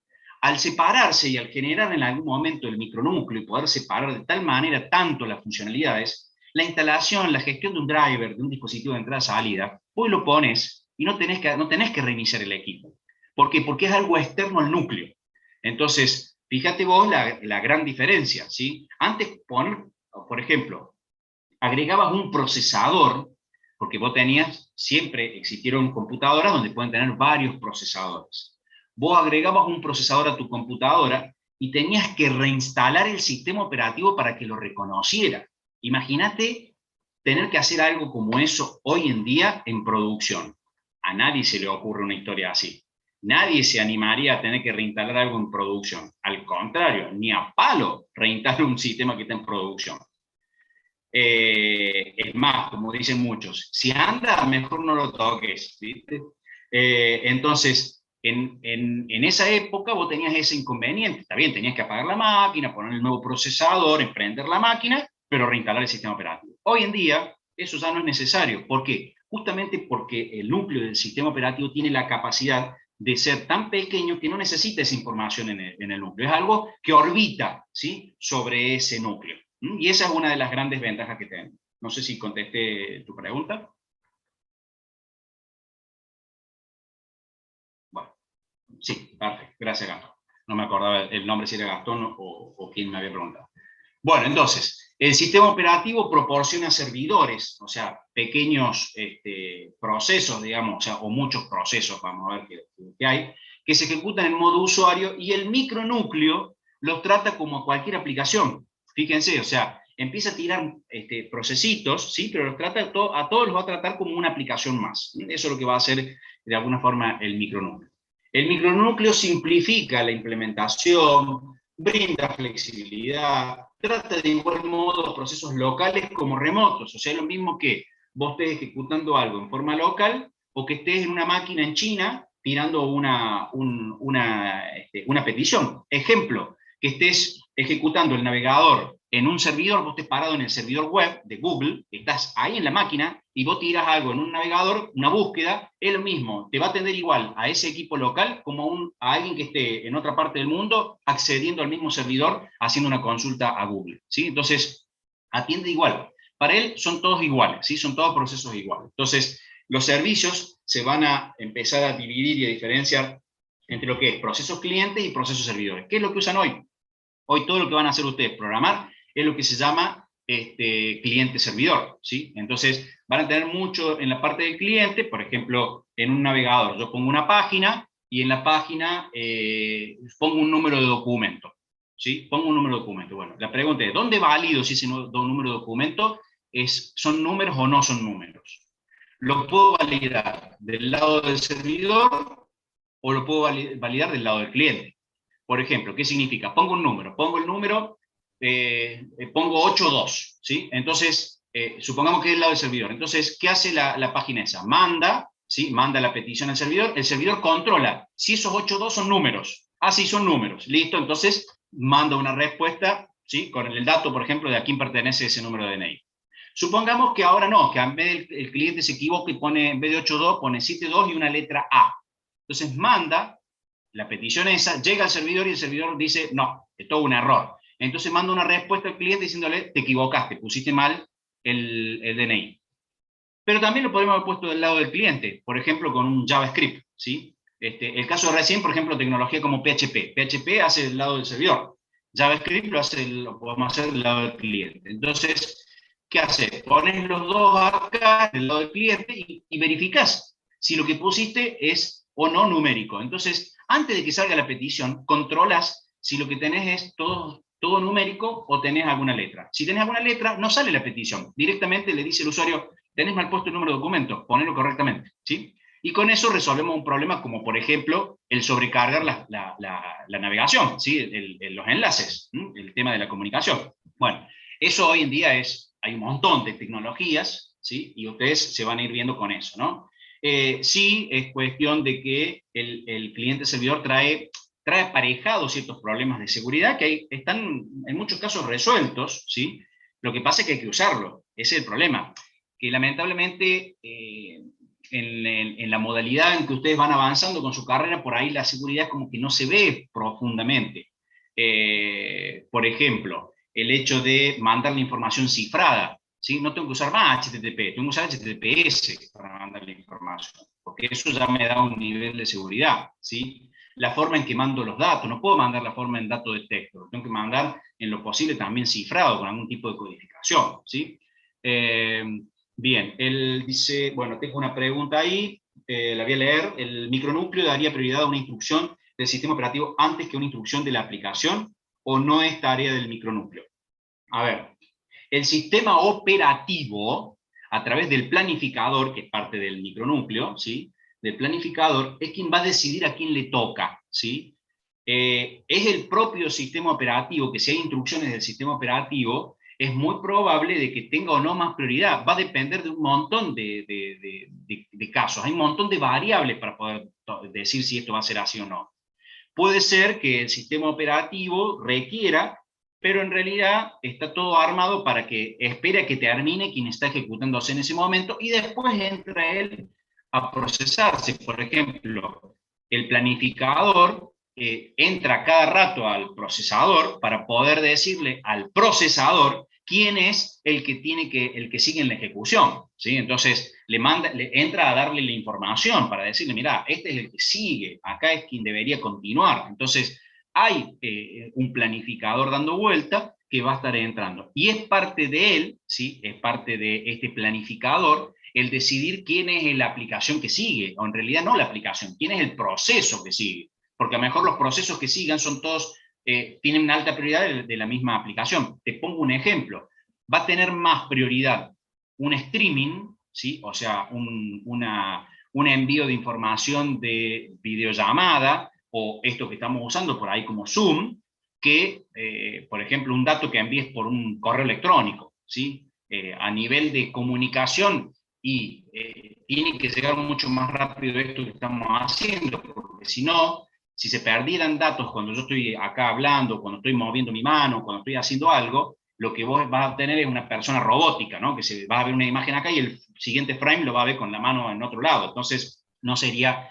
Speaker 1: Al separarse y al generar en algún momento el micronúcleo y poder separar de tal manera tanto las funcionalidades, la instalación, la gestión de un driver, de un dispositivo de entrada-salida, vos lo pones y no tenés que reiniciar el equipo. ¿Por qué? Porque es algo externo al núcleo. Entonces, fíjate vos la gran diferencia, ¿sí? Antes, por ejemplo, agregabas un procesador, porque vos siempre existieron computadoras donde pueden tener varios procesadores. Vos agregabas un procesador a tu computadora y tenías que reinstalar el sistema operativo para que lo reconociera. Imagínate tener que hacer algo como eso hoy en día en producción. A nadie se le ocurre una historia así. Nadie se animaría a tener que reinstalar algo en producción. Al contrario, ni a palo reinstalar un sistema que está en producción. Es más, como dicen muchos, si anda, mejor no lo toques, ¿viste? Entonces, en esa época vos tenías ese inconveniente. Está bien, tenías que apagar la máquina, poner el nuevo procesador, emprender la máquina, pero reinstalar el sistema operativo. Hoy en día, eso ya no es necesario. ¿Por qué? Justamente porque el núcleo del sistema operativo tiene la capacidad de ser tan pequeño que no necesita esa información en el núcleo. Es algo que orbita, ¿sí?, sobre ese núcleo. Y esa es una de las grandes ventajas que tenemos. No sé si contesté tu pregunta. Bueno, sí, perfecto. Gracias, Gastón. No me acordaba el nombre, si era Gastón o quién me había preguntado. Bueno, entonces, el sistema operativo proporciona servidores, o sea, pequeños procesos, digamos, o muchos procesos, vamos a ver qué hay, que se ejecutan en modo usuario, y el micronúcleo los trata como cualquier aplicación. Fíjense, o sea, empieza a tirar procesitos, ¿sí? Pero a todos los va a tratar como una aplicación más. Eso es lo que va a hacer de alguna forma el micronúcleo. El micronúcleo simplifica la implementación, brinda flexibilidad, trata de igual modo procesos locales como remotos. O sea, es lo mismo que vos estés ejecutando algo en forma local o que estés en una máquina en China tirando una petición. Ejemplo, que estés ejecutando el navegador en un servidor, vos estés parado en el servidor web de Google, estás ahí en la máquina, y vos tiras algo en un navegador, una búsqueda, es lo mismo, te va a atender igual a ese equipo local como a alguien que esté en otra parte del mundo accediendo al mismo servidor, haciendo una consulta a Google, ¿sí? Entonces, atiende igual. Para él son todos iguales, ¿sí? Son todos procesos iguales. Entonces, los servicios se van a empezar a dividir y a diferenciar entre lo que es procesos clientes y procesos servidores. ¿Qué es lo que usan hoy? Hoy todo lo que van a hacer ustedes, programar, es lo que se llama cliente-servidor, ¿sí? Entonces, van a tener mucho en la parte del cliente, por ejemplo, en un navegador, yo pongo una página, y en la página pongo un número de documento, ¿sí? Pongo un número de documento. Bueno, la pregunta es, ¿dónde valido si ese número de documento son números o no son números? ¿Lo puedo validar del lado del servidor o lo puedo validar del lado del cliente? Por ejemplo, ¿qué significa? Pongo un número, pongo el número, pongo 82, ¿sí? Entonces, supongamos que es el lado del servidor. Entonces, ¿qué hace la página esa? Manda, ¿sí? Manda la petición al servidor, el servidor controla si esos 82 son números. Ah, sí, son números, listo, entonces manda una respuesta, ¿sí? Con el dato, por ejemplo, de a quién pertenece ese número de DNI. Supongamos que ahora no, que en vez el cliente se equivoca y pone, en vez de 82, pone 72 y una letra A. Entonces manda la petición esa, llega al servidor y el servidor dice, no, es todo un error. Entonces manda una respuesta al cliente diciéndole, te equivocaste, pusiste mal el DNI. Pero también lo podemos haber puesto del lado del cliente, por ejemplo, con un JavaScript, ¿sí? El caso de recién, por ejemplo, tecnología como PHP. PHP hace del lado del servidor. JavaScript lo podemos hacer del lado del cliente. Entonces, ¿qué haces? Pones los dos acá del lado del cliente y verificás si lo que pusiste es o no numérico. Entonces, antes de que salga la petición, controlas si lo que tenés es todo numérico o tenés alguna letra. Si tenés alguna letra, no sale la petición. Directamente le dice el usuario, tenés mal puesto el número de documento, ponelo correctamente, ¿sí? Y con eso resolvemos un problema como, por ejemplo, el sobrecargar la navegación, ¿sí? Los enlaces, el tema de la comunicación. Bueno, eso hoy en día hay un montón de tecnologías, ¿sí? Y ustedes se van a ir viendo con eso, ¿no? Sí, es cuestión de que el cliente servidor trae aparejados ciertos problemas de seguridad que están en muchos casos resueltos, ¿sí? Lo que pasa es que hay que usarlo, ese es el problema. Que lamentablemente en la modalidad en que ustedes van avanzando con su carrera, por ahí la seguridad como que no se ve profundamente. Por ejemplo, el hecho de mandar la información cifrada, ¿sí? No tengo que usar más HTTP, tengo que usar HTTPS para mandar la información, porque eso ya me da un nivel de seguridad, ¿sí? La forma en que mando los datos, no puedo mandar la forma en dato de texto, lo tengo que mandar en lo posible también cifrado, con algún tipo de codificación, ¿sí? Bien, él dice, bueno, tengo una pregunta ahí, la voy a leer. ¿El micronúcleo daría prioridad a una instrucción del sistema operativo antes que una instrucción de la aplicación, o no es tarea del micronúcleo? A ver, el sistema operativo, a través del planificador, que es parte del micronúcleo, ¿sí? Del planificador, es quien va a decidir a quién le toca, ¿sí? Es el propio sistema operativo, que si hay instrucciones del sistema operativo, es muy probable de que tenga o no más prioridad. Va a depender de un montón de casos. Hay un montón de variables para poder decir si esto va a ser así o no. Puede ser que el sistema operativo requiera, pero en realidad está todo armado para que espere a que termine quien está ejecutándose en ese momento y después entra él a procesarse. Por ejemplo, el planificador entra cada rato al procesador para poder decirle al procesador quién es el que sigue en la ejecución, ¿sí? Entonces le entra a darle la información para decirle, mira, este es el que sigue, acá es quien debería continuar. Entonces hay un planificador dando vuelta que va a estar entrando. Y es parte de él, ¿sí? Es parte de este planificador el decidir quién es la aplicación que sigue, o en realidad no la aplicación, quién es el proceso que sigue. Porque a lo mejor los procesos que sigan son todos, tienen una alta prioridad de la misma aplicación. Te pongo un ejemplo. Va a tener más prioridad un streaming, ¿sí? O sea, un envío de información de videollamada, o esto que estamos usando por ahí como Zoom, que, por ejemplo, un dato que envíes por un correo electrónico, ¿sí? A nivel de comunicación, y tiene que llegar mucho más rápido esto que estamos haciendo, porque si no, si se perdieran datos cuando yo estoy acá hablando, cuando estoy moviendo mi mano, cuando estoy haciendo algo, lo que vos vas a tener es una persona robótica, ¿no? Que va a ver una imagen acá y el siguiente frame lo va a ver con la mano en otro lado. Entonces, no sería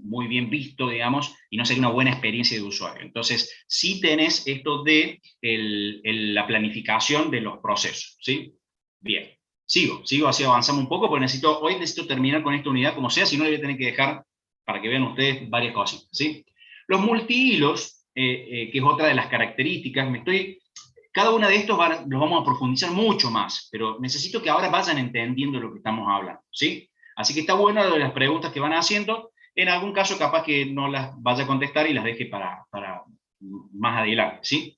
Speaker 1: muy bien visto, digamos, y no sería una buena experiencia de usuario. Entonces, sí tenés esto de la planificación de los procesos, ¿sí? Bien. Sigo, así avanzamos un poco, porque hoy necesito terminar con esta unidad como sea, si no le voy a tener que dejar para que vean ustedes varias cosas, ¿sí? Los multihilos, que es otra de las características, cada una de estos los vamos a profundizar mucho más, pero necesito que ahora vayan entendiendo lo que estamos hablando, ¿sí? Así que está bueno lo de las preguntas que van haciendo, en algún caso capaz que no las vaya a contestar y las deje para más adelante, ¿sí?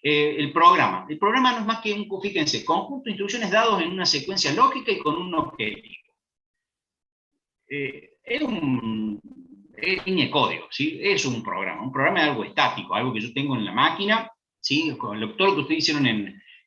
Speaker 1: El programa no es más que fíjense, conjunto de instrucciones dados en una secuencia lógica y con un objetivo. Es línea de código, ¿sí? Es un programa es algo estático, algo que yo tengo en la máquina, ¿sí? Todo lo que ustedes hicieron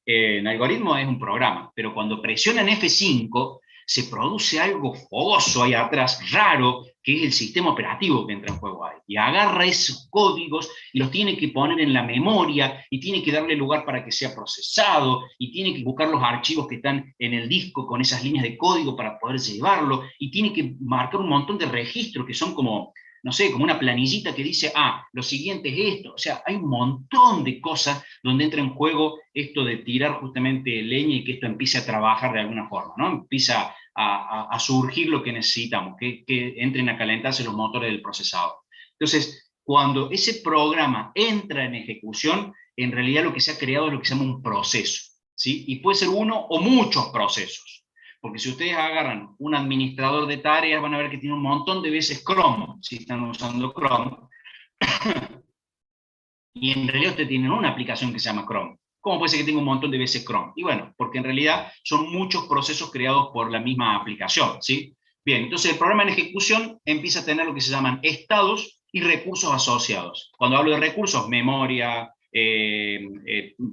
Speaker 1: en algoritmo es un programa, pero cuando presionan F5, se produce algo fogoso ahí atrás, raro, que es el sistema operativo que entra en juego ahí, y agarra esos códigos y los tiene que poner en la memoria, y tiene que darle lugar para que sea procesado, y tiene que buscar los archivos que están en el disco con esas líneas de código para poder llevarlo, y tiene que marcar un montón de registros que son como, no sé, como una planillita que dice, lo siguiente es esto. O sea, hay un montón de cosas donde entra en juego esto de tirar justamente leña y que esto empiece a trabajar de alguna forma, ¿no? Empieza a surgir lo que necesitamos, que entren a calentarse los motores del procesador. Entonces, cuando ese programa entra en ejecución, en realidad lo que se ha creado es lo que se llama un proceso, ¿sí? Y puede ser uno o muchos procesos. Porque si ustedes agarran un administrador de tareas, van a ver que tiene un montón de veces Chrome, si están usando Chrome. Y en realidad ustedes tienen una aplicación que se llama Chrome. ¿Cómo puede ser que tenga un montón de veces Chrome? Y bueno, porque en realidad son muchos procesos creados por la misma aplicación, ¿sí? Bien, entonces el programa en ejecución empieza a tener lo que se llaman estados y recursos asociados. Cuando hablo de recursos, memoria,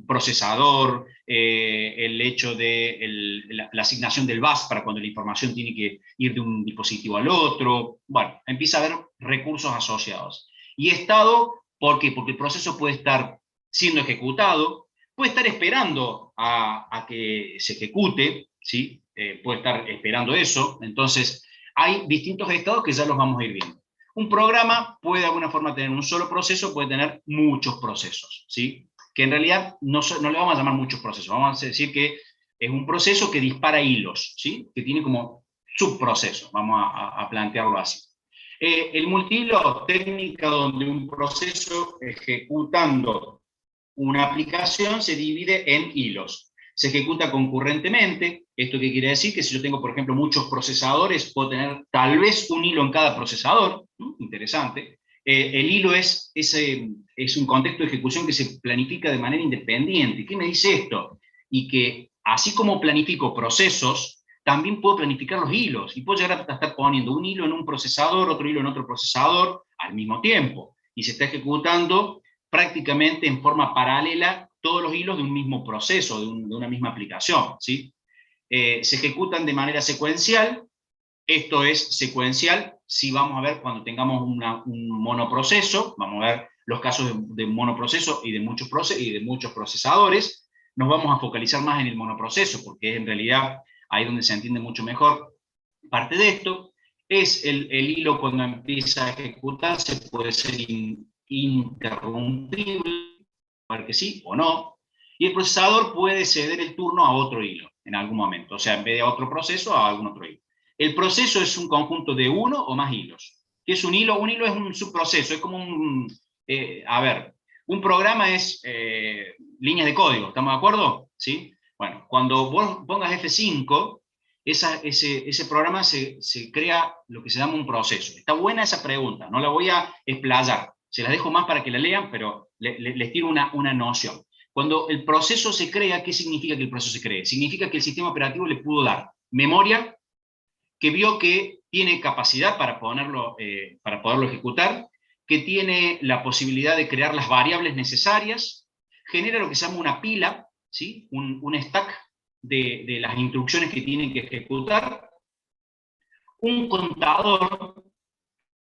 Speaker 1: procesador, el hecho de la asignación del bus para cuando la información tiene que ir de un dispositivo al otro. Bueno, empieza a haber recursos asociados. Y estado, ¿por qué? Porque el proceso puede estar siendo ejecutado, puede estar esperando a que se ejecute, ¿sí? Puede estar esperando eso. Entonces, hay distintos estados que ya los vamos a ir viendo. Un programa puede de alguna forma tener un solo proceso, puede tener muchos procesos, ¿sí? Que en realidad no le vamos a llamar muchos procesos, vamos a decir que es un proceso que dispara hilos, ¿sí? Que tiene como subprocesos, vamos a plantearlo así. El multihilo, técnica donde un proceso ejecutando una aplicación se divide en hilos. Se ejecuta concurrentemente. ¿Esto qué quiere decir? Que si yo tengo, por ejemplo, muchos procesadores, puedo tener tal vez un hilo en cada procesador. Interesante. El hilo es un contexto de ejecución que se planifica de manera independiente. ¿Qué me dice esto? Y que así como planifico procesos, también puedo planificar los hilos. Y puedo llegar a estar poniendo un hilo en un procesador, otro hilo en otro procesador, al mismo tiempo. Y se está ejecutando prácticamente en forma paralela todos los hilos de un mismo proceso, de una misma aplicación, ¿sí? Se ejecutan de manera secuencial. Esto es secuencial si vamos a ver cuando tengamos un monoproceso, vamos a ver los casos de monoproceso y de muchos procesadores. Nos vamos a focalizar más en el monoproceso, porque es en realidad ahí donde se entiende mucho mejor parte de esto. Es el hilo cuando empieza a ejecutarse, puede ser interrumpible, para que sí o no, y el procesador puede ceder el turno a otro hilo en algún momento, o sea, en vez de a otro proceso, a algún otro hilo. El proceso es un conjunto de uno o más hilos. ¿Qué es un hilo? Un hilo es un subproceso, es como un programa es líneas de código, ¿estamos de acuerdo? ¿Sí? Bueno, cuando vos pongas F5, ese programa se crea lo que se llama un proceso. Está buena esa pregunta, no la voy a explayar, se las dejo más para que la lean, pero les tiro una noción. Cuando el proceso se crea, ¿qué significa que el proceso se cree? Significa que el sistema operativo le pudo dar memoria, que vio que tiene capacidad para poderlo ejecutar, que tiene la posibilidad de crear las variables necesarias, genera lo que se llama una pila, ¿sí? un stack de las instrucciones que tienen que ejecutar, un contador,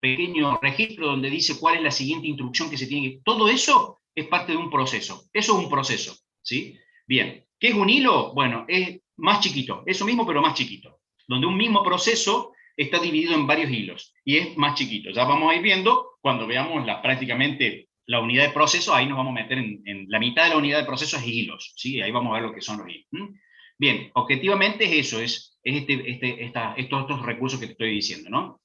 Speaker 1: pequeño registro donde dice cuál es la siguiente instrucción que se tiene que... Todo eso es parte de un proceso. Eso es un proceso, ¿sí? Bien. ¿Qué es un hilo? Bueno, es más chiquito. Eso mismo, pero más chiquito. Donde un mismo proceso está dividido en varios hilos. Y es más chiquito. Ya vamos a ir viendo, cuando veamos prácticamente la unidad de proceso, ahí nos vamos a meter en la mitad de la unidad de proceso es hilos, ¿sí? Ahí vamos a ver lo que son los hilos. Bien, objetivamente es eso, es estos recursos que te estoy diciendo, ¿no?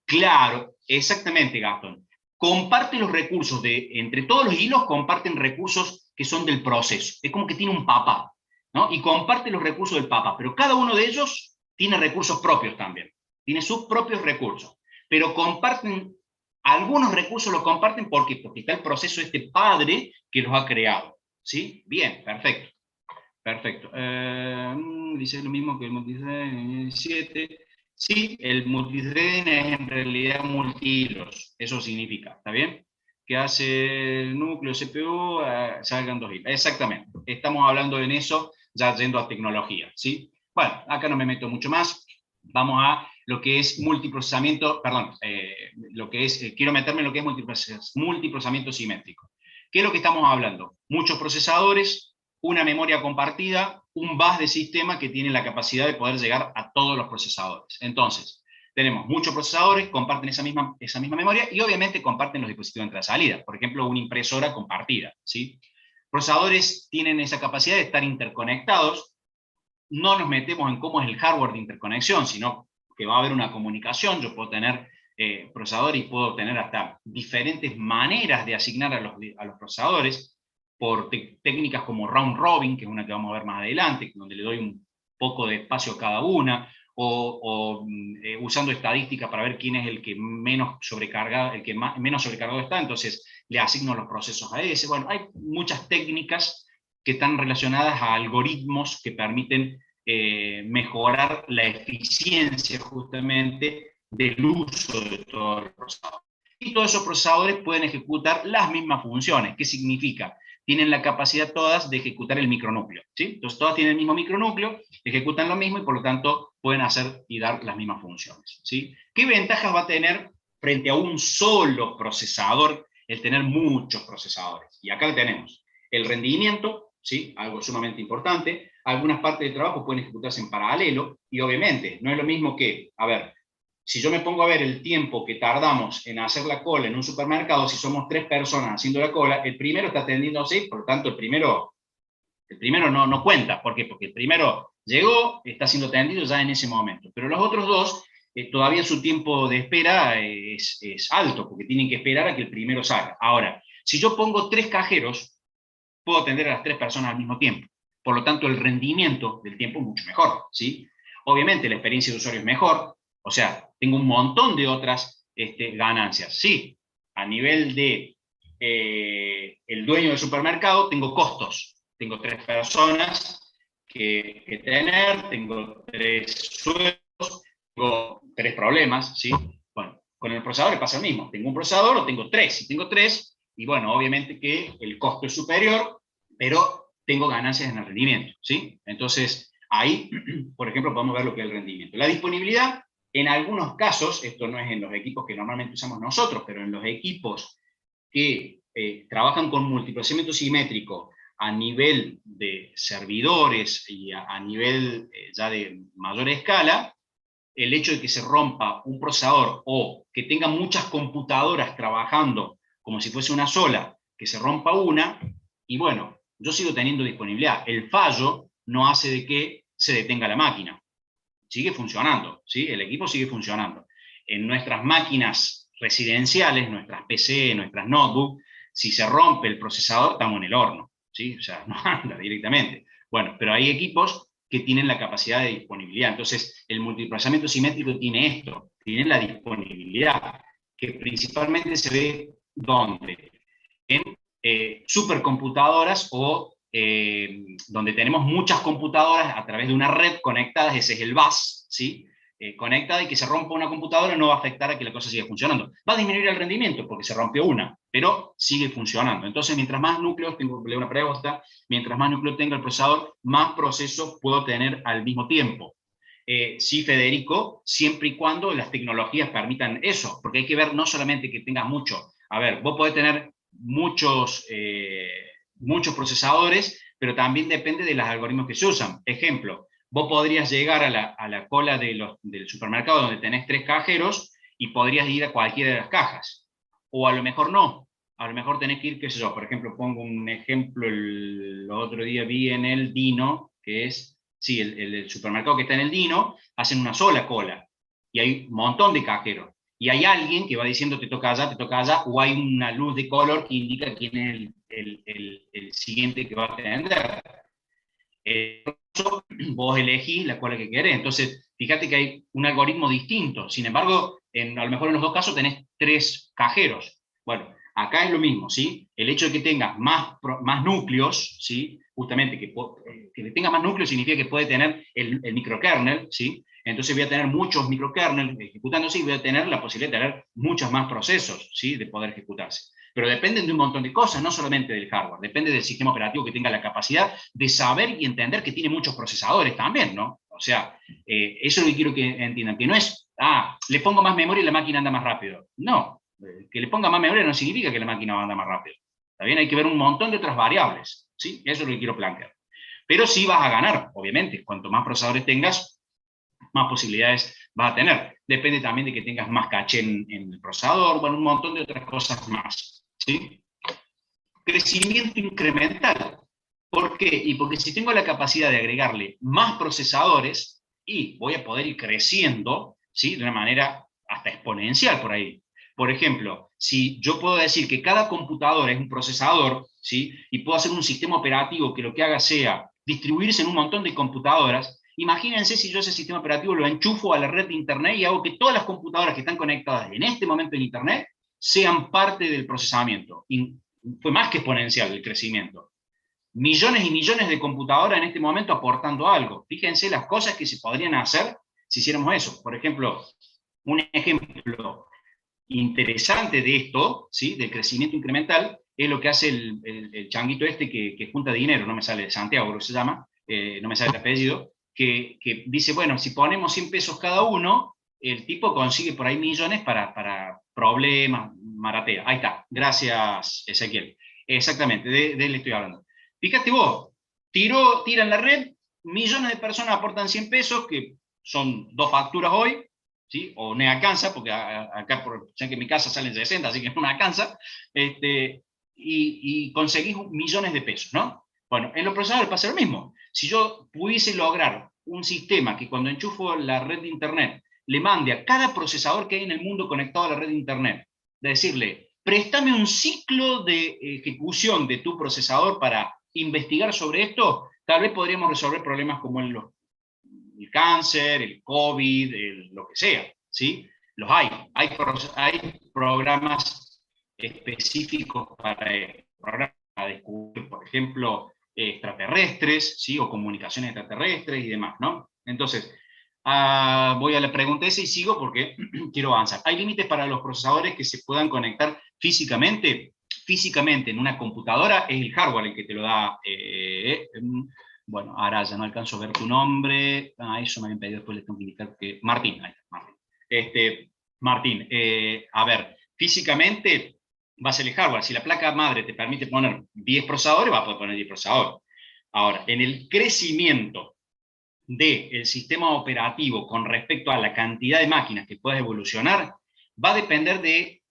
Speaker 1: Claro, exactamente, Gastón. Comparte los recursos entre todos los hilos, comparten recursos que son del proceso. Es como que tiene un papá, ¿no? Y comparte los recursos del papá, pero cada uno de ellos tiene recursos propios también. Tiene sus propios recursos. Pero comparten, algunos recursos los comparten, ¿por qué? Porque está el proceso padre que los ha creado. ¿Sí? Bien, perfecto. Perfecto. Dice lo mismo que el multithreading 7. Sí, el multithreading es en realidad multihilos. Eso significa, ¿está bien? Que hace el núcleo CPU, salgan dos hilos. Exactamente. Estamos hablando en eso, ya yendo a tecnología, ¿sí? Bueno, acá no me meto mucho más. Vamos a lo que es multiprocesamiento, perdón, quiero meterme en lo que es multiprocesamiento simétrico. ¿Qué es lo que estamos hablando? Muchos procesadores, una memoria compartida, un bus de sistema que tiene la capacidad de poder llegar a todos los procesadores. Entonces, tenemos muchos procesadores, comparten esa misma memoria y obviamente comparten los dispositivos de entrada-salida. Por ejemplo, una impresora compartida, ¿sí? Procesadores tienen esa capacidad de estar interconectados. No nos metemos en cómo es el hardware de interconexión, sino que va a haber una comunicación. Yo puedo tener procesadores y puedo tener hasta diferentes maneras de asignar a los procesadores por técnicas como round robin, que es una que vamos a ver más adelante, donde le doy un poco de espacio a cada una, o usando estadísticas para ver quién es el que menos sobrecargado está, entonces le asigno los procesos a ese. Bueno, hay muchas técnicas que están relacionadas a algoritmos que permiten mejorar la eficiencia justamente del uso de todos los procesadores. y todos esos procesadores pueden ejecutar las mismas funciones. ¿Qué significa? Tienen la capacidad todas de ejecutar el micronúcleo, ¿sí? Entonces todas tienen el mismo micronúcleo, ejecutan lo mismo y por lo tanto pueden hacer y dar las mismas funciones, ¿sí? ¿Qué ventajas va a tener frente a un solo procesador el tener muchos procesadores? Y acá lo tenemos. El rendimiento, ¿sí? Algo sumamente importante. Algunas partes del trabajo pueden ejecutarse en paralelo y obviamente no es lo mismo que, a ver, si yo me pongo a ver el tiempo que tardamos en hacer la cola en un supermercado, si somos 3 personas haciendo la cola, el primero está atendiendo a 6, por lo tanto el primero no cuenta. ¿Por qué? Porque el primero llegó, está siendo atendido ya en ese momento. Pero los otros dos, todavía su tiempo de espera es alto, porque tienen que esperar a que el primero salga. Ahora, si yo pongo 3 cajeros, puedo atender a las 3 personas al mismo tiempo. Por lo tanto, el rendimiento del tiempo es mucho mejor, ¿sí? Obviamente la experiencia de usuario es mejor, o sea, tengo un montón de otras ganancias. Sí, a nivel de el dueño del supermercado tengo costos. Tengo 3 personas que tener, tengo 3 sueldos, tengo 3 problemas, ¿sí? Bueno, con el procesador pasa lo mismo. Tengo un procesador o tengo 3. Si tengo 3, y bueno, obviamente que el costo es superior, pero tengo ganancias en el rendimiento, ¿sí? Entonces, ahí, por ejemplo, podemos ver lo que es el rendimiento. La disponibilidad, en algunos casos, esto no es en los equipos que normalmente usamos nosotros, pero en los equipos que trabajan con multiprocesamiento simétrico a nivel de servidores y a nivel ya de mayor escala, el hecho de que se rompa un procesador o que tenga muchas computadoras trabajando como si fuese una sola, que se rompa una, y bueno, yo sigo teniendo disponibilidad. El fallo no hace de que se detenga la máquina. Sigue funcionando, ¿sí? El equipo sigue funcionando. En nuestras máquinas residenciales, nuestras PC, nuestras notebooks, si se rompe el procesador, estamos en el horno, ¿sí? O sea, no anda directamente. Bueno, pero hay equipos que tienen la capacidad de disponibilidad. Entonces, el multiprocesamiento simétrico tiene esto, tiene la disponibilidad, que principalmente se ve ¿dónde? En supercomputadoras o donde tenemos muchas computadoras a través de una red conectadas, ese es el bus, ¿sí? Conectada, y que se rompa una computadora no va a afectar a que la cosa siga funcionando. Va a disminuir el rendimiento porque se rompió una, pero sigue funcionando. Entonces, mientras más núcleos, tengo una pregunta, mientras más núcleos tenga el procesador, más procesos puedo tener al mismo tiempo. Sí, Federico, siempre y cuando las tecnologías permitan eso, porque hay que ver no solamente que tengas mucho. A ver, vos podés tener muchos procesadores, pero también depende de los algoritmos que se usan. Ejemplo, vos podrías llegar a la cola del supermercado donde tenés 3 cajeros y podrías ir a cualquiera de las cajas. O a lo mejor no. A lo mejor tenés que ir, qué sé yo, por ejemplo, pongo un ejemplo, el otro día vi en el Dino, que es, sí, el supermercado que está en el Dino, hacen una sola cola, y hay un montón de cajeros. Y hay alguien que va diciendo te toca allá, o hay una luz de color que indica quién es el siguiente que va a atender. Vos elegís la cola que querés. Entonces, fíjate que hay un algoritmo distinto. Sin embargo, a lo mejor en los dos casos tenés 3 cajeros. Bueno, acá es lo mismo, ¿sí? El hecho de que tengas más núcleos, ¿sí? Justamente que tengas más núcleos significa que puede tener el microkernel, ¿sí? Entonces voy a tener muchos microkernels ejecutándose y voy a tener la posibilidad de tener muchos más procesos, ¿sí? De poder ejecutarse. Pero dependen de un montón de cosas, no solamente del hardware, depende del sistema operativo que tenga la capacidad de saber y entender que tiene muchos procesadores también, ¿no? O sea, eso es lo que quiero que entiendan, que no es, le pongo más memoria y la máquina anda más rápido. No, que le ponga más memoria no significa que la máquina va a andar más rápido. También hay que ver un montón de otras variables, ¿sí? Eso es lo que quiero plantear. Pero sí vas a ganar, obviamente, cuanto más procesadores tengas, más posibilidades vas a tener. Depende también de que tengas más caché en el procesador, bueno, un montón de otras cosas más, ¿sí? Crecimiento incremental. ¿Por qué? Y porque si tengo la capacidad de agregarle más procesadores, y voy a poder ir creciendo, ¿sí? De una manera hasta exponencial por ahí. Por ejemplo, si yo puedo decir que cada computadora es un procesador, ¿sí? Y puedo hacer un sistema operativo que lo que haga sea distribuirse en un montón de computadoras, imagínense si yo ese sistema operativo lo enchufo a la red de Internet y hago que todas las computadoras que están conectadas en este momento en Internet sean parte del procesamiento. Y fue más que exponencial el crecimiento. Millones y millones de computadoras en este momento aportando algo. Fíjense las cosas que se podrían hacer si hiciéramos eso. Por ejemplo, un ejemplo, interesante de esto, ¿sí? Del crecimiento incremental, es lo que hace el changuito este que junta dinero, no me sale de Santiago, lo que se llama, no me sale el apellido, que dice, bueno, si ponemos 100 pesos cada uno, el tipo consigue por ahí millones para problemas, maratea. Ahí está, gracias Ezequiel. Exactamente, de él estoy hablando. Fíjate vos, tira en la red, millones de personas aportan 100 pesos, que son 2 facturas hoy, ¿sí? O no me alcanza, porque acá ya que en mi casa salen 60, así que no me alcanza, y conseguís millones de pesos, ¿no? Bueno, en los procesadores pasa lo mismo. Si yo pudiese lograr un sistema que cuando enchufo la red de internet le mande a cada procesador que hay en el mundo conectado a la red de internet, de decirle, préstame un ciclo de ejecución de tu procesador para investigar sobre esto, tal vez podríamos resolver problemas como el cáncer, el COVID, lo que sea, ¿sí? Los hay programas específicos para descubrir, por ejemplo, extraterrestres, ¿sí? O comunicaciones extraterrestres y demás, ¿no? Entonces, voy a la pregunta esa y sigo porque quiero avanzar. ¿Hay límites para los procesadores que se puedan conectar físicamente? Físicamente en una computadora es el hardware el que te lo da. Bueno, ahora ya no alcanzo a ver tu nombre. Eso me habían pedido, después le tengo que indicar que... Martín, ahí está, Martín. A ver, físicamente va a ser el hardware. Si la placa madre te permite poner 10 procesadores, va a poder poner 10 procesadores. Ahora, en el crecimiento del sistema operativo con respecto a la cantidad de máquinas que puedas evolucionar, va a depender de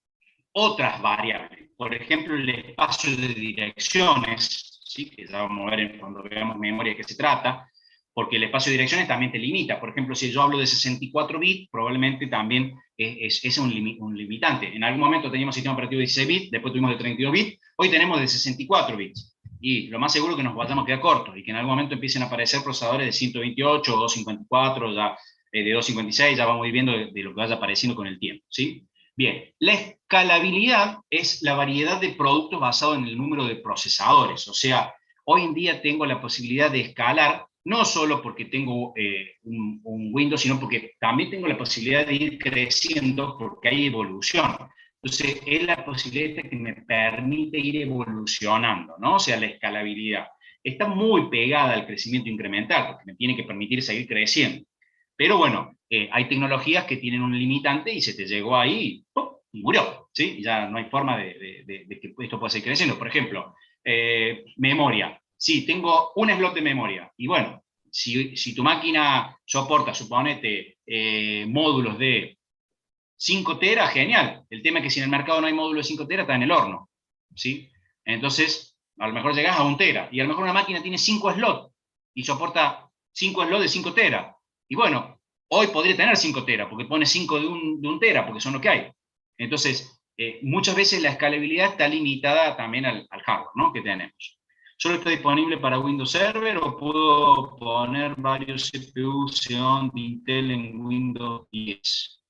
Speaker 1: otras variables. Por ejemplo, el espacio de direcciones, ¿sí? Que ya vamos a ver cuando veamos memoria de qué se trata, porque el espacio de direcciones también te limita. Por ejemplo, si yo hablo de 64 bits, probablemente también es un limitante. En algún momento teníamos sistema operativo de 16 bits, después tuvimos de 32 bits, hoy tenemos de 64 bits. Y lo más seguro es que nos vayamos a quedar cortos y que en algún momento empiecen a aparecer procesadores de 128, 254, ya, de 256, ya vamos a ir viendo de lo que vaya apareciendo con el tiempo, ¿sí? Bien, la escalabilidad es la variedad de productos basado en el número de procesadores. O sea, hoy en día tengo la posibilidad de escalar, no solo porque tengo un Windows, sino porque también tengo la posibilidad de ir creciendo porque hay evolución. Entonces, es la posibilidad que me permite ir evolucionando, ¿no? O sea, la escalabilidad. Está muy pegada al crecimiento incremental, porque me tiene que permitir seguir creciendo. Pero bueno, hay tecnologías que tienen un limitante y se te llegó ahí y murió, ¿sí? Ya no hay forma de que esto pueda seguir creciendo. Por ejemplo, memoria. Sí, tengo un slot de memoria. Y bueno, si tu máquina soporta, suponete, módulos de 5 teras, genial. El tema es que si en el mercado no hay módulo de 5 teras, está en el horno, ¿sí? Entonces, a lo mejor llegás a 1 tera, y a lo mejor una máquina tiene 5 slots, y soporta 5 slots de 5 teras. Y bueno, hoy podría tener 5 teras, porque pone 5 de un tera, porque son lo que hay. Entonces, muchas veces la escalabilidad está limitada también al hardware, ¿no? Que tenemos. ¿Solo está disponible para Windows Server o puedo poner varios CPU Xeon de Intel en Windows 10?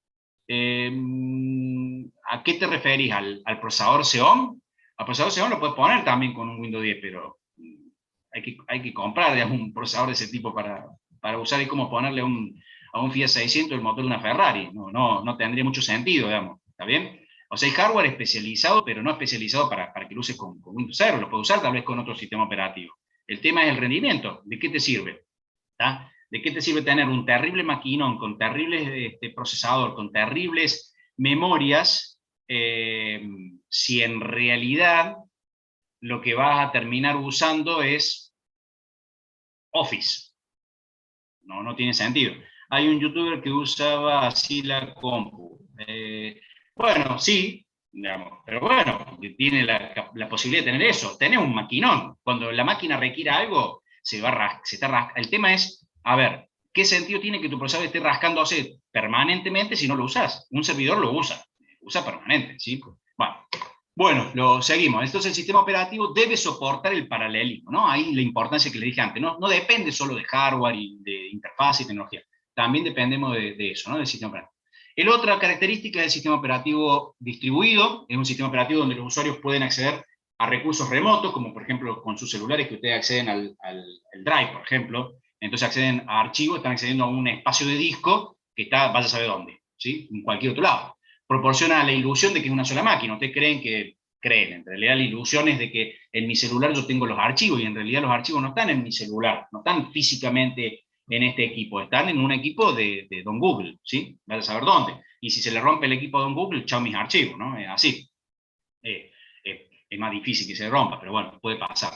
Speaker 1: ¿A qué te referís? ¿Al procesador Xeon? Al procesador Xeon lo puedes poner también con un Windows 10, pero hay que comprar, digamos, un procesador de ese tipo para usar. Es como ponerle a un Fiat 600 el motor de una Ferrari. No tendría mucho sentido, digamos. ¿Está bien? O sea, hay hardware especializado, pero no especializado para que lo uses con Windows Server. Lo puedes usar tal vez con otro sistema operativo. El tema es el rendimiento. ¿De qué te sirve? ¿Está? ¿De qué te sirve tener un terrible maquinón con terribles procesador, con terribles memorias, si en realidad lo que vas a terminar usando es Office? No tiene sentido. Hay un youtuber que usaba así la compu. Bueno, sí, digamos, pero bueno, tiene la posibilidad de tener eso. Tenés un maquinón. Cuando la máquina requiera algo, se está rascando. El tema es, a ver, ¿qué sentido tiene que tu procesador esté rascándose permanentemente si no lo usas? Un servidor lo usa permanente, ¿sí? Bueno, lo seguimos. Entonces el sistema operativo debe soportar el paralelismo, ¿no? Ahí la importancia que le dije antes, no depende solo de hardware y de interfaz y tecnología. También dependemos de eso, ¿no? Del sistema operativo. La otra característica del sistema operativo distribuido es un sistema operativo donde los usuarios pueden acceder a recursos remotos, como por ejemplo con sus celulares, que ustedes acceden al Drive, por ejemplo. Entonces acceden a archivos, están accediendo a un espacio de disco que está, vaya a saber dónde, ¿sí? En cualquier otro lado. proporciona la ilusión de que es una sola máquina. Ustedes creen, en realidad la ilusión es de que en mi celular yo tengo los archivos, y en realidad los archivos no están en mi celular, no están físicamente en este equipo, están en un equipo de Don Google, ¿sí? Vaya a saber dónde. Y si se le rompe el equipo a Don Google, chao mis archivos, ¿no? Es así. Es más difícil que se rompa, pero bueno, puede pasar.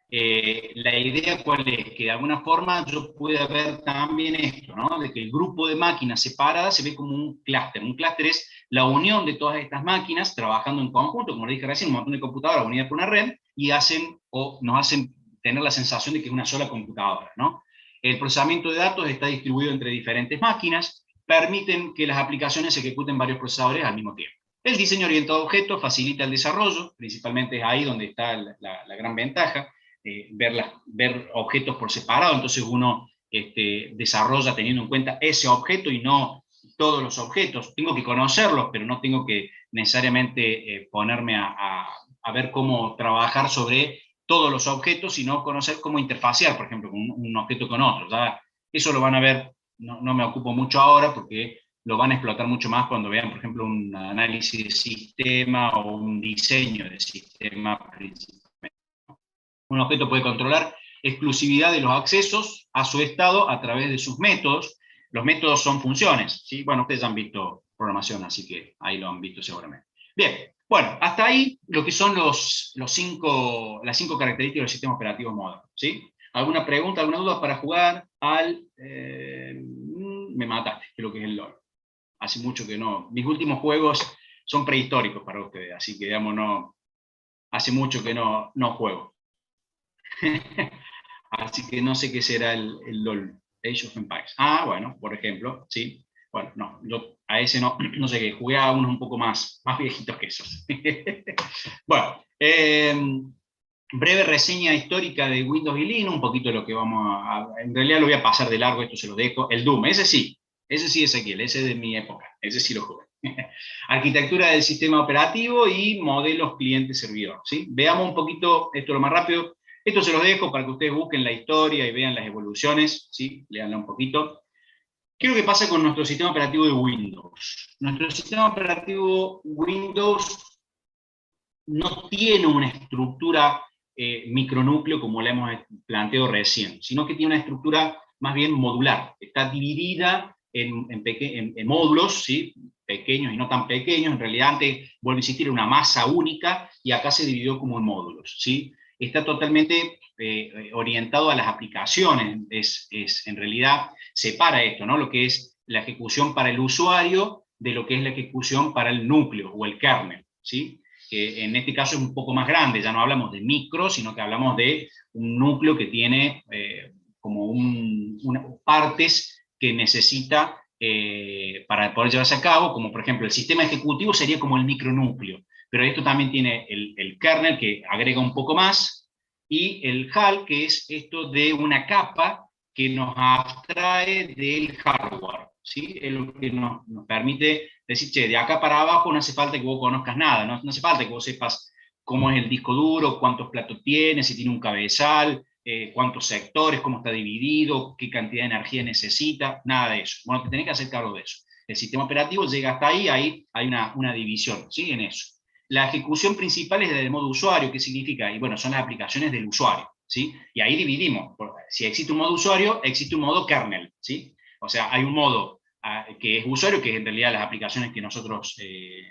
Speaker 1: La idea cuál es, que de alguna forma yo pueda ver también esto, ¿no? De que el grupo de máquinas separadas se ve como un clúster. Un clúster es la unión de todas estas máquinas trabajando en conjunto, como le dije recién, un montón de computadoras unidas por una red, y nos hacen tener la sensación de que es una sola computadora, ¿no? El procesamiento de datos está distribuido entre diferentes máquinas, permiten que las aplicaciones se ejecuten varios procesadores al mismo tiempo. El diseño orientado a objetos facilita el desarrollo, principalmente es ahí donde está la gran ventaja. Ver objetos por separado, entonces uno desarrolla teniendo en cuenta ese objeto y no todos los objetos. Tengo que conocerlos, pero no tengo que necesariamente ponerme a ver cómo trabajar sobre todos los objetos, sino conocer cómo interfacear, por ejemplo, con un objeto con otro. ¿Ya? Eso lo van a ver, no me ocupo mucho ahora, porque lo van a explotar mucho más cuando vean, por ejemplo, un análisis de sistema o un diseño de sistema principal. Un objeto puede controlar exclusividad de los accesos a su estado a través de sus métodos. Los métodos son funciones, ¿sí? Bueno, ustedes han visto programación, así que ahí lo han visto seguramente. Bien, bueno, hasta ahí lo que son las cinco características del sistema operativo moderno, ¿sí? ¿Alguna pregunta, alguna duda para jugar al... me mataste, creo que es el LOL. Hace mucho que no... Mis últimos juegos son prehistóricos para ustedes, así que, digamos, no... Hace mucho que no juego. Así que no sé qué será el LOL, Age of Empires. Ah, bueno, por ejemplo, sí. Bueno, no, yo a ese no sé qué, jugué a unos un poco más viejitos que esos. Bueno, breve reseña histórica de Windows y Linux, un poquito de lo que en realidad lo voy a pasar de largo, esto se lo dejo. El Doom, ese sí, Ezequiel, ese es de mi época, ese sí lo jugué. Arquitectura del sistema operativo y modelos cliente-servidor, ¿sí? Veamos un poquito, esto lo más rápido. Esto se los dejo para que ustedes busquen la historia y vean las evoluciones, ¿sí? Leanla un poquito. ¿Qué es lo que pasa con nuestro sistema operativo de Windows? Nuestro sistema operativo Windows no tiene una estructura micronúcleo como la hemos planteado recién, sino que tiene una estructura más bien modular. Está dividida en módulos, ¿sí? Pequeños y no tan pequeños. En realidad antes, vuelvo a insistir, era una masa única y acá se dividió como en módulos, ¿sí? Está totalmente orientado a las aplicaciones, en realidad separa esto, ¿no? Lo que es la ejecución para el usuario de lo que es la ejecución para el núcleo o el kernel, ¿sí? Que en este caso es un poco más grande, ya no hablamos de micro, sino que hablamos de un núcleo que tiene como partes que necesita para poder llevarse a cabo, como por ejemplo el sistema ejecutivo sería como el micronúcleo, pero esto también tiene el kernel que agrega un poco más, y el HAL, que es esto de una capa que nos abstrae del hardware, ¿sí? Es lo que nos permite decir, che, de acá para abajo no hace falta que vos conozcas nada, no hace falta que vos sepas cómo es el disco duro, cuántos platos tiene, si tiene un cabezal, cuántos sectores, cómo está dividido, qué cantidad de energía necesita, nada de eso. Bueno, te tenés que hacer cargo de eso. El sistema operativo llega hasta ahí hay una división, ¿sí? En eso. La ejecución principal es del modo usuario. ¿Qué significa? Y bueno, son las aplicaciones del usuario, ¿sí? Y ahí dividimos. Si existe un modo usuario, existe un modo kernel, ¿sí? O sea, hay un modo que es usuario, que es en realidad las aplicaciones que nosotros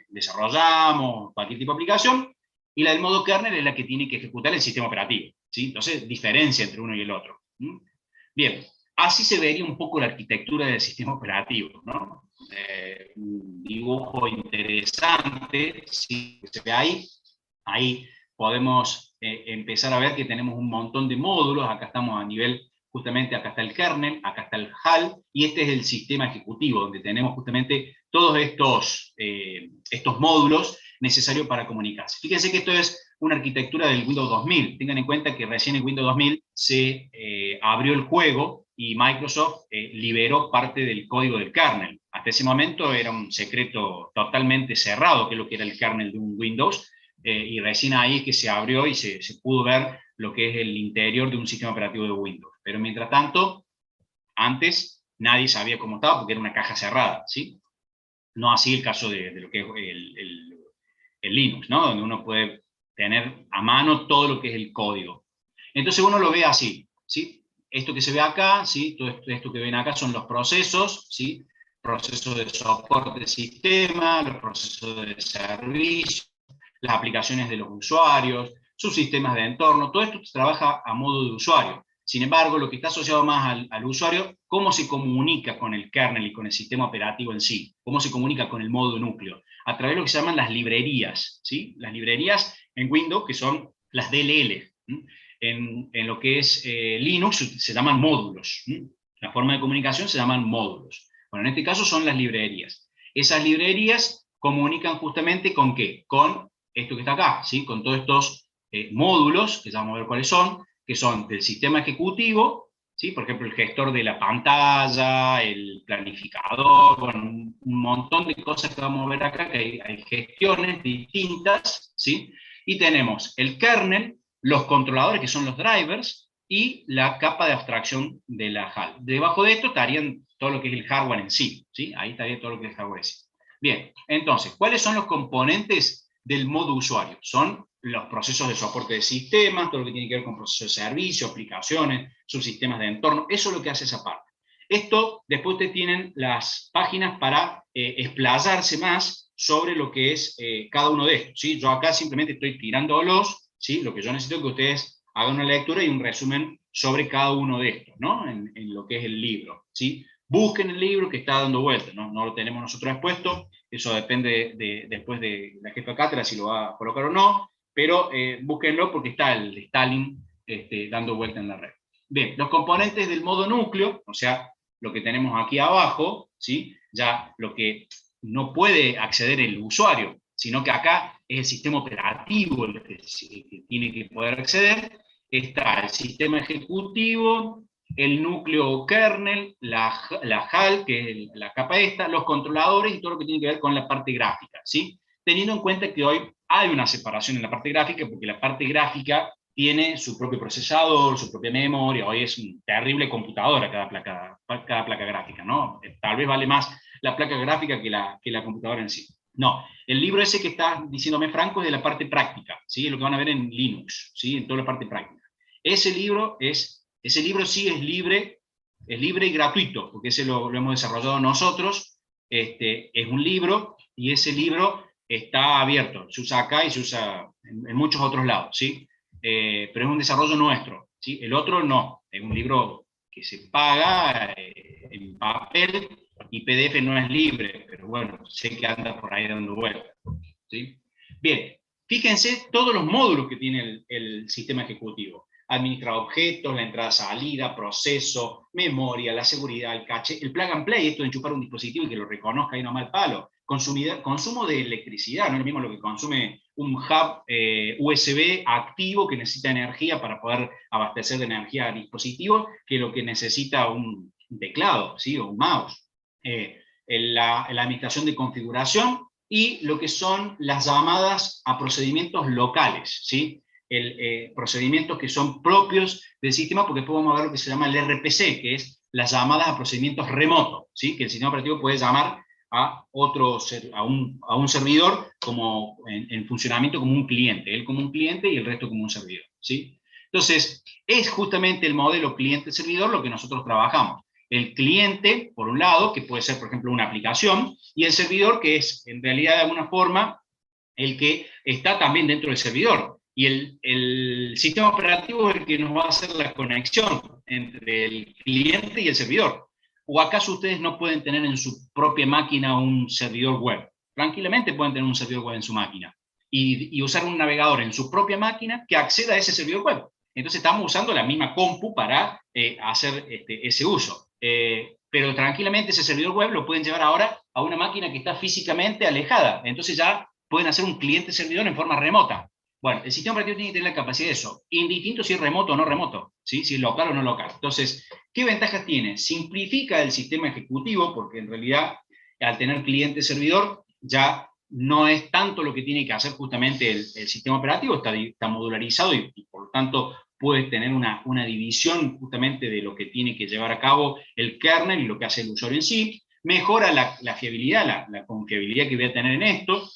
Speaker 1: desarrollamos, cualquier tipo de aplicación, y la del modo kernel es la que tiene que ejecutar el sistema operativo, ¿sí? Entonces, diferencia entre uno y el otro. Bien, así se vería un poco la arquitectura del sistema operativo, ¿no? Un dibujo interesante, ¿sí? Se ve ahí podemos empezar a ver que tenemos un montón de módulos. Acá estamos a nivel, justamente acá está el kernel, acá está el HAL, y este es el sistema ejecutivo, donde tenemos justamente todos estos módulos necesarios para comunicarse. Fíjense que esto es una arquitectura del Windows 2000. Tengan en cuenta que recién en Windows 2000 se abrió el juego y Microsoft liberó parte del código del kernel. Hasta ese momento era un secreto totalmente cerrado, que es lo que era el kernel de un Windows, y recién ahí es que se abrió y se pudo ver lo que es el interior de un sistema operativo de Windows. Pero mientras tanto, antes nadie sabía cómo estaba porque era una caja cerrada, ¿sí? No así el caso de lo que es el Linux, ¿no? Donde uno puede tener a mano todo lo que es el código. Entonces uno lo ve así, ¿sí? Esto que se ve acá, ¿sí? Todo esto que ven acá son los procesos, ¿sí? Procesos de soporte de sistema, los procesos de servicio, las aplicaciones de los usuarios, sus sistemas de entorno, todo esto trabaja a modo de usuario. Sin embargo, lo que está asociado más al usuario, cómo se comunica con el kernel y con el sistema operativo en sí, cómo se comunica con el modo núcleo, a través de lo que se llaman las librerías, ¿sí? Las librerías en Windows, que son las DLL. En lo que es Linux se llaman módulos. La forma de comunicación se llaman módulos. Bueno, en este caso son las librerías. Esas librerías comunican justamente con ¿qué? Con esto que está acá, ¿sí? Con todos estos módulos, que ya vamos a ver cuáles son, que son del sistema ejecutivo, ¿sí? Por ejemplo, el gestor de la pantalla, el planificador, bueno, un montón de cosas que vamos a ver acá, que hay gestiones distintas, ¿sí? Y tenemos el kernel, los controladores, que son los drivers, y la capa de abstracción de la HAL. Debajo de esto estarían todo lo que es el hardware en sí, ¿sí? Ahí estaría todo lo que es el hardware en sí. Bien, entonces, ¿cuáles son los componentes del modo usuario? Son los procesos de soporte de sistemas, todo lo que tiene que ver con procesos de servicio, aplicaciones, subsistemas de entorno, eso es lo que hace esa parte. Esto, después ustedes tienen las páginas para explayarse más sobre lo que es cada uno de estos, ¿sí? Yo acá simplemente estoy tirándolos, ¿sí? Lo que yo necesito es que ustedes hagan una lectura y un resumen sobre cada uno de estos, ¿no? En lo que es el libro, ¿sí? Busquen el libro que está dando vuelta, ¿no? No lo tenemos nosotros expuesto, eso depende después de la jefa de cátedra si lo va a colocar o no, pero búsquenlo porque está el de Stalin dando vuelta en la red. Bien, los componentes del modo núcleo, o sea, lo que tenemos aquí abajo, ¿sí? Ya lo que no puede acceder el usuario, sino que acá es el sistema operativo el que tiene que poder acceder. Está el sistema ejecutivo, el núcleo kernel, la HAL, que es la capa esta, los controladores y todo lo que tiene que ver con la parte gráfica, ¿sí? Teniendo en cuenta que hoy hay una separación en la parte gráfica, porque la parte gráfica tiene su propio procesador, su propia memoria, hoy es una terrible computadora cada placa gráfica, ¿no? Tal vez vale más la placa gráfica que la computadora en sí. No, el libro ese que está diciéndome Franco es de la parte práctica, ¿sí? Es lo que van a ver en Linux, ¿sí? En toda la parte práctica. Ese libro sí es libre y gratuito, porque ese lo hemos desarrollado nosotros, es un libro, y ese libro está abierto, se usa acá y se usa en muchos otros lados, ¿sí? Pero es un desarrollo nuestro, ¿sí? El otro no, es un libro que se paga en papel, y PDF no es libre, pero bueno, sé que anda por ahí dando vueltas, ¿sí? Bien, fíjense todos los módulos que tiene el sistema ejecutivo. Administrar objetos, la entrada-salida, proceso, memoria, la seguridad, el caché, el plug and play, esto de enchufar un dispositivo y que lo reconozca ahí nomás al palo, consumo de electricidad, no es lo mismo lo que consume un hub USB activo que necesita energía para poder abastecer de energía al dispositivo, que lo que necesita un teclado, ¿sí? O un mouse. La administración de configuración y lo que son las llamadas a procedimientos locales, ¿sí? Procedimientos que son propios del sistema, porque después vamos a ver lo que se llama el RPC, que es las llamadas a procedimientos remotos, ¿sí? Que el sistema operativo puede llamar a un servidor como en funcionamiento como un cliente, él como un cliente y el resto como un servidor, ¿sí? Entonces, es justamente el modelo cliente-servidor lo que nosotros trabajamos. El cliente, por un lado, que puede ser, por ejemplo, una aplicación, y el servidor, que es, en realidad, de alguna forma, el que está también dentro del servidor. Y el sistema operativo es el que nos va a hacer la conexión entre el cliente y el servidor. ¿O acaso ustedes no pueden tener en su propia máquina un servidor web? Tranquilamente pueden tener un servidor web en su máquina y usar un navegador en su propia máquina que acceda a ese servidor web. Entonces estamos usando la misma compu para hacer ese uso. Pero tranquilamente ese servidor web lo pueden llevar ahora a una máquina que está físicamente alejada. Entonces ya pueden hacer un cliente-servidor en forma remota. Bueno, el sistema operativo tiene que tener la capacidad de eso, indistinto si es remoto o no remoto, ¿sí? Si es local o no local. Entonces, ¿qué ventajas tiene? Simplifica el sistema ejecutivo, porque en realidad, al tener cliente-servidor, ya no es tanto lo que tiene que hacer justamente el sistema operativo, está modularizado y por lo tanto puedes tener una división justamente de lo que tiene que llevar a cabo el kernel y lo que hace el usuario en sí. Mejora la fiabilidad, la confiabilidad que voy a tener en esto.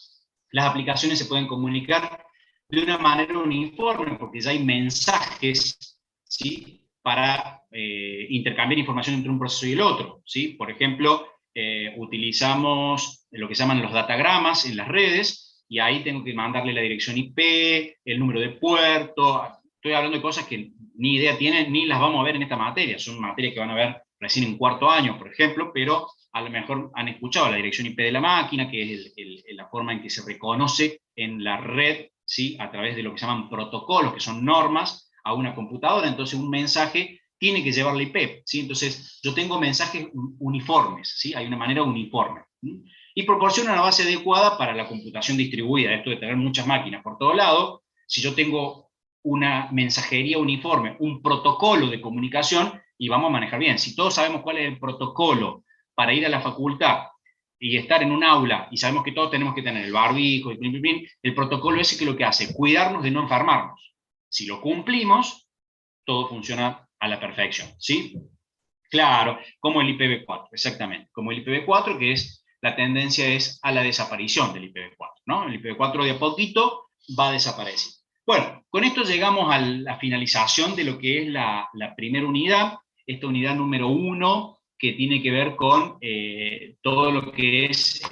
Speaker 1: Las aplicaciones se pueden comunicar de una manera uniforme, porque ya hay mensajes, ¿sí?, para intercambiar información entre un proceso y el otro, ¿sí? Por ejemplo, utilizamos lo que se llaman los datagramas en las redes, y ahí tengo que mandarle la dirección IP, el número de puerto. Estoy hablando de cosas que ni idea tienen, ni las vamos a ver en esta materia. Son materias que van a ver recién en cuarto año, por ejemplo, pero a lo mejor han escuchado la dirección IP de la máquina, que es la forma en que se reconoce en la red, ¿sí?, a través de lo que se llaman protocolos, que son normas, a una computadora. Entonces un mensaje tiene que llevar la IP, ¿sí? Entonces yo tengo mensajes uniformes, ¿sí? Hay una manera uniforme, ¿sí? Y proporciona una base adecuada para la computación distribuida. Esto de tener muchas máquinas por todo lado, si yo tengo una mensajería uniforme, un protocolo de comunicación, y vamos a manejar bien. Si todos sabemos cuál es el protocolo para ir a la facultad y estar en un aula, y sabemos que todos tenemos que tener el barbijo, el protocolo ese, que lo que hace, cuidarnos de no enfermarnos. Si lo cumplimos, todo funciona a la perfección, ¿sí? Claro, como el IPv4, exactamente, como el IPv4, que es, la tendencia es a la desaparición del IPv4, ¿no? El IPv4 de a poquito va a desaparecer. Bueno, con esto llegamos a la finalización de lo que es la primera unidad, esta unidad número 1, que tiene que ver con todo lo que es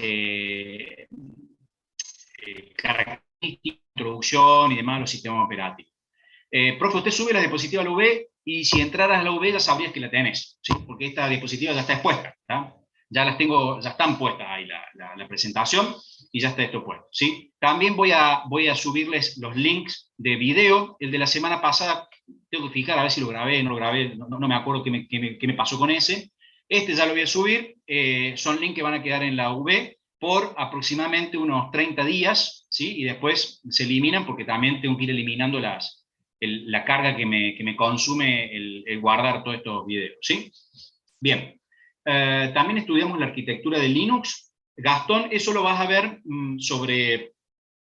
Speaker 1: característica, introducción y demás a los sistemas operativos. Profe, usted sube la diapositiva a la UV, y si entraras a la UV ya sabrías que la tenés, ¿sí? Porque esta diapositiva ya está expuesta, ¿tá? Ya las tengo, ya están puestas ahí la presentación, y ya está esto puesto, ¿sí? También voy a subirles los links de video. El de la semana pasada, tengo que fijar a ver si lo grabé, no lo grabé, no me acuerdo qué me pasó con ese. Este ya lo voy a subir, son links que van a quedar en la UV por aproximadamente unos 30 días, ¿sí? Y después se eliminan, porque también tengo que ir eliminando la carga que me consume el guardar todos estos videos, ¿sí? Bien. También estudiamos la arquitectura de Linux. Gastón, eso lo vas a ver sobre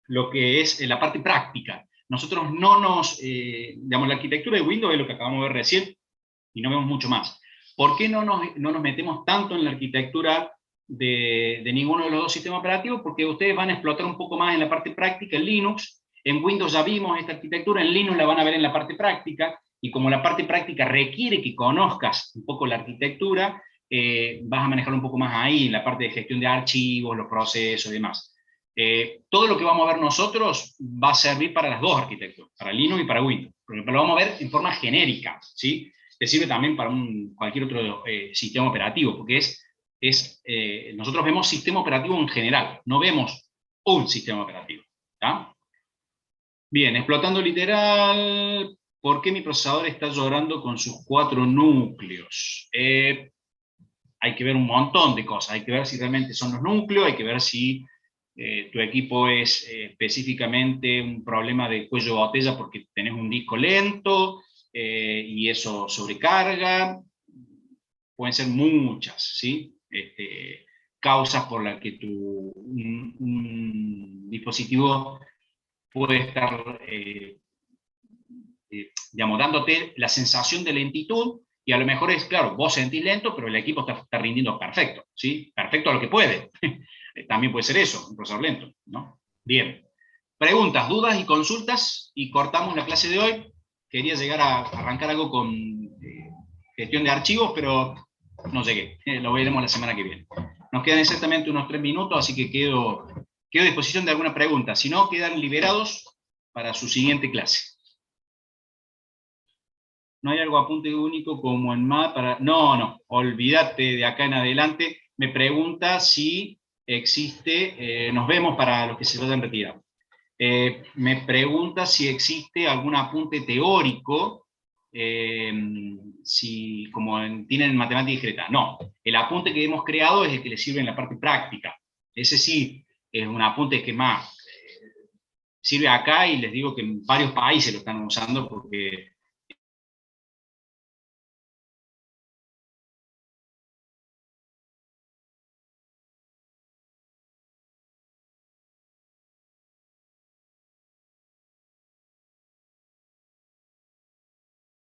Speaker 1: lo que es la parte práctica. Nosotros no nos, digamos, la arquitectura de Windows es lo que acabamos de ver recién, y no vemos mucho más. ¿Por qué no nos metemos tanto en la arquitectura de ninguno de los dos sistemas operativos? Porque ustedes van a explotar un poco más en la parte práctica en Linux. En Windows ya vimos esta arquitectura, en Linux la van a ver en la parte práctica, y como la parte práctica requiere que conozcas un poco la arquitectura, vas a manejar un poco más ahí, en la parte de gestión de archivos, los procesos y demás. Todo lo que vamos a ver nosotros va a servir para las dos arquitecturas, para Linux y para Windows, pero lo vamos a ver en forma genérica, ¿sí? Que sirve también para cualquier otro sistema operativo, porque nosotros vemos sistema operativo en general, no vemos un sistema operativo, ¿tá? Bien, explotando literal, ¿por qué mi procesador está llorando con sus 4 núcleos? Hay que ver un montón de cosas, hay que ver si realmente son los núcleos, hay que ver si tu equipo es específicamente un problema de cuello de botella porque tenés un disco lento y eso sobrecarga. Pueden ser muchas, ¿sí? Causas por las que un dispositivo puede estar digamos, dándote la sensación de lentitud, y a lo mejor es, claro, vos sentís lento, pero el equipo está rindiendo perfecto, ¿sí? Perfecto a lo que puede. También puede ser eso, un procesador lento, ¿no? Bien. Preguntas, dudas y consultas, y cortamos la clase de hoy. Quería llegar a arrancar algo con gestión de archivos, pero no llegué. Lo veremos la semana que viene. Nos quedan exactamente unos 3 minutos, así que quedo a disposición de alguna pregunta. Si no, quedan liberados para su siguiente clase. No hay algo apunte único como en MAT para... No, olvídate de acá en adelante. Me pregunta si existe, nos vemos para los que se lo hayan retirado. Me pregunta si existe algún apunte teórico, si como tienen en matemática discreta. No, el apunte que hemos creado es el que les sirve en la parte práctica. Ese sí es un apunte que más sirve acá, y les digo que en varios países lo están usando porque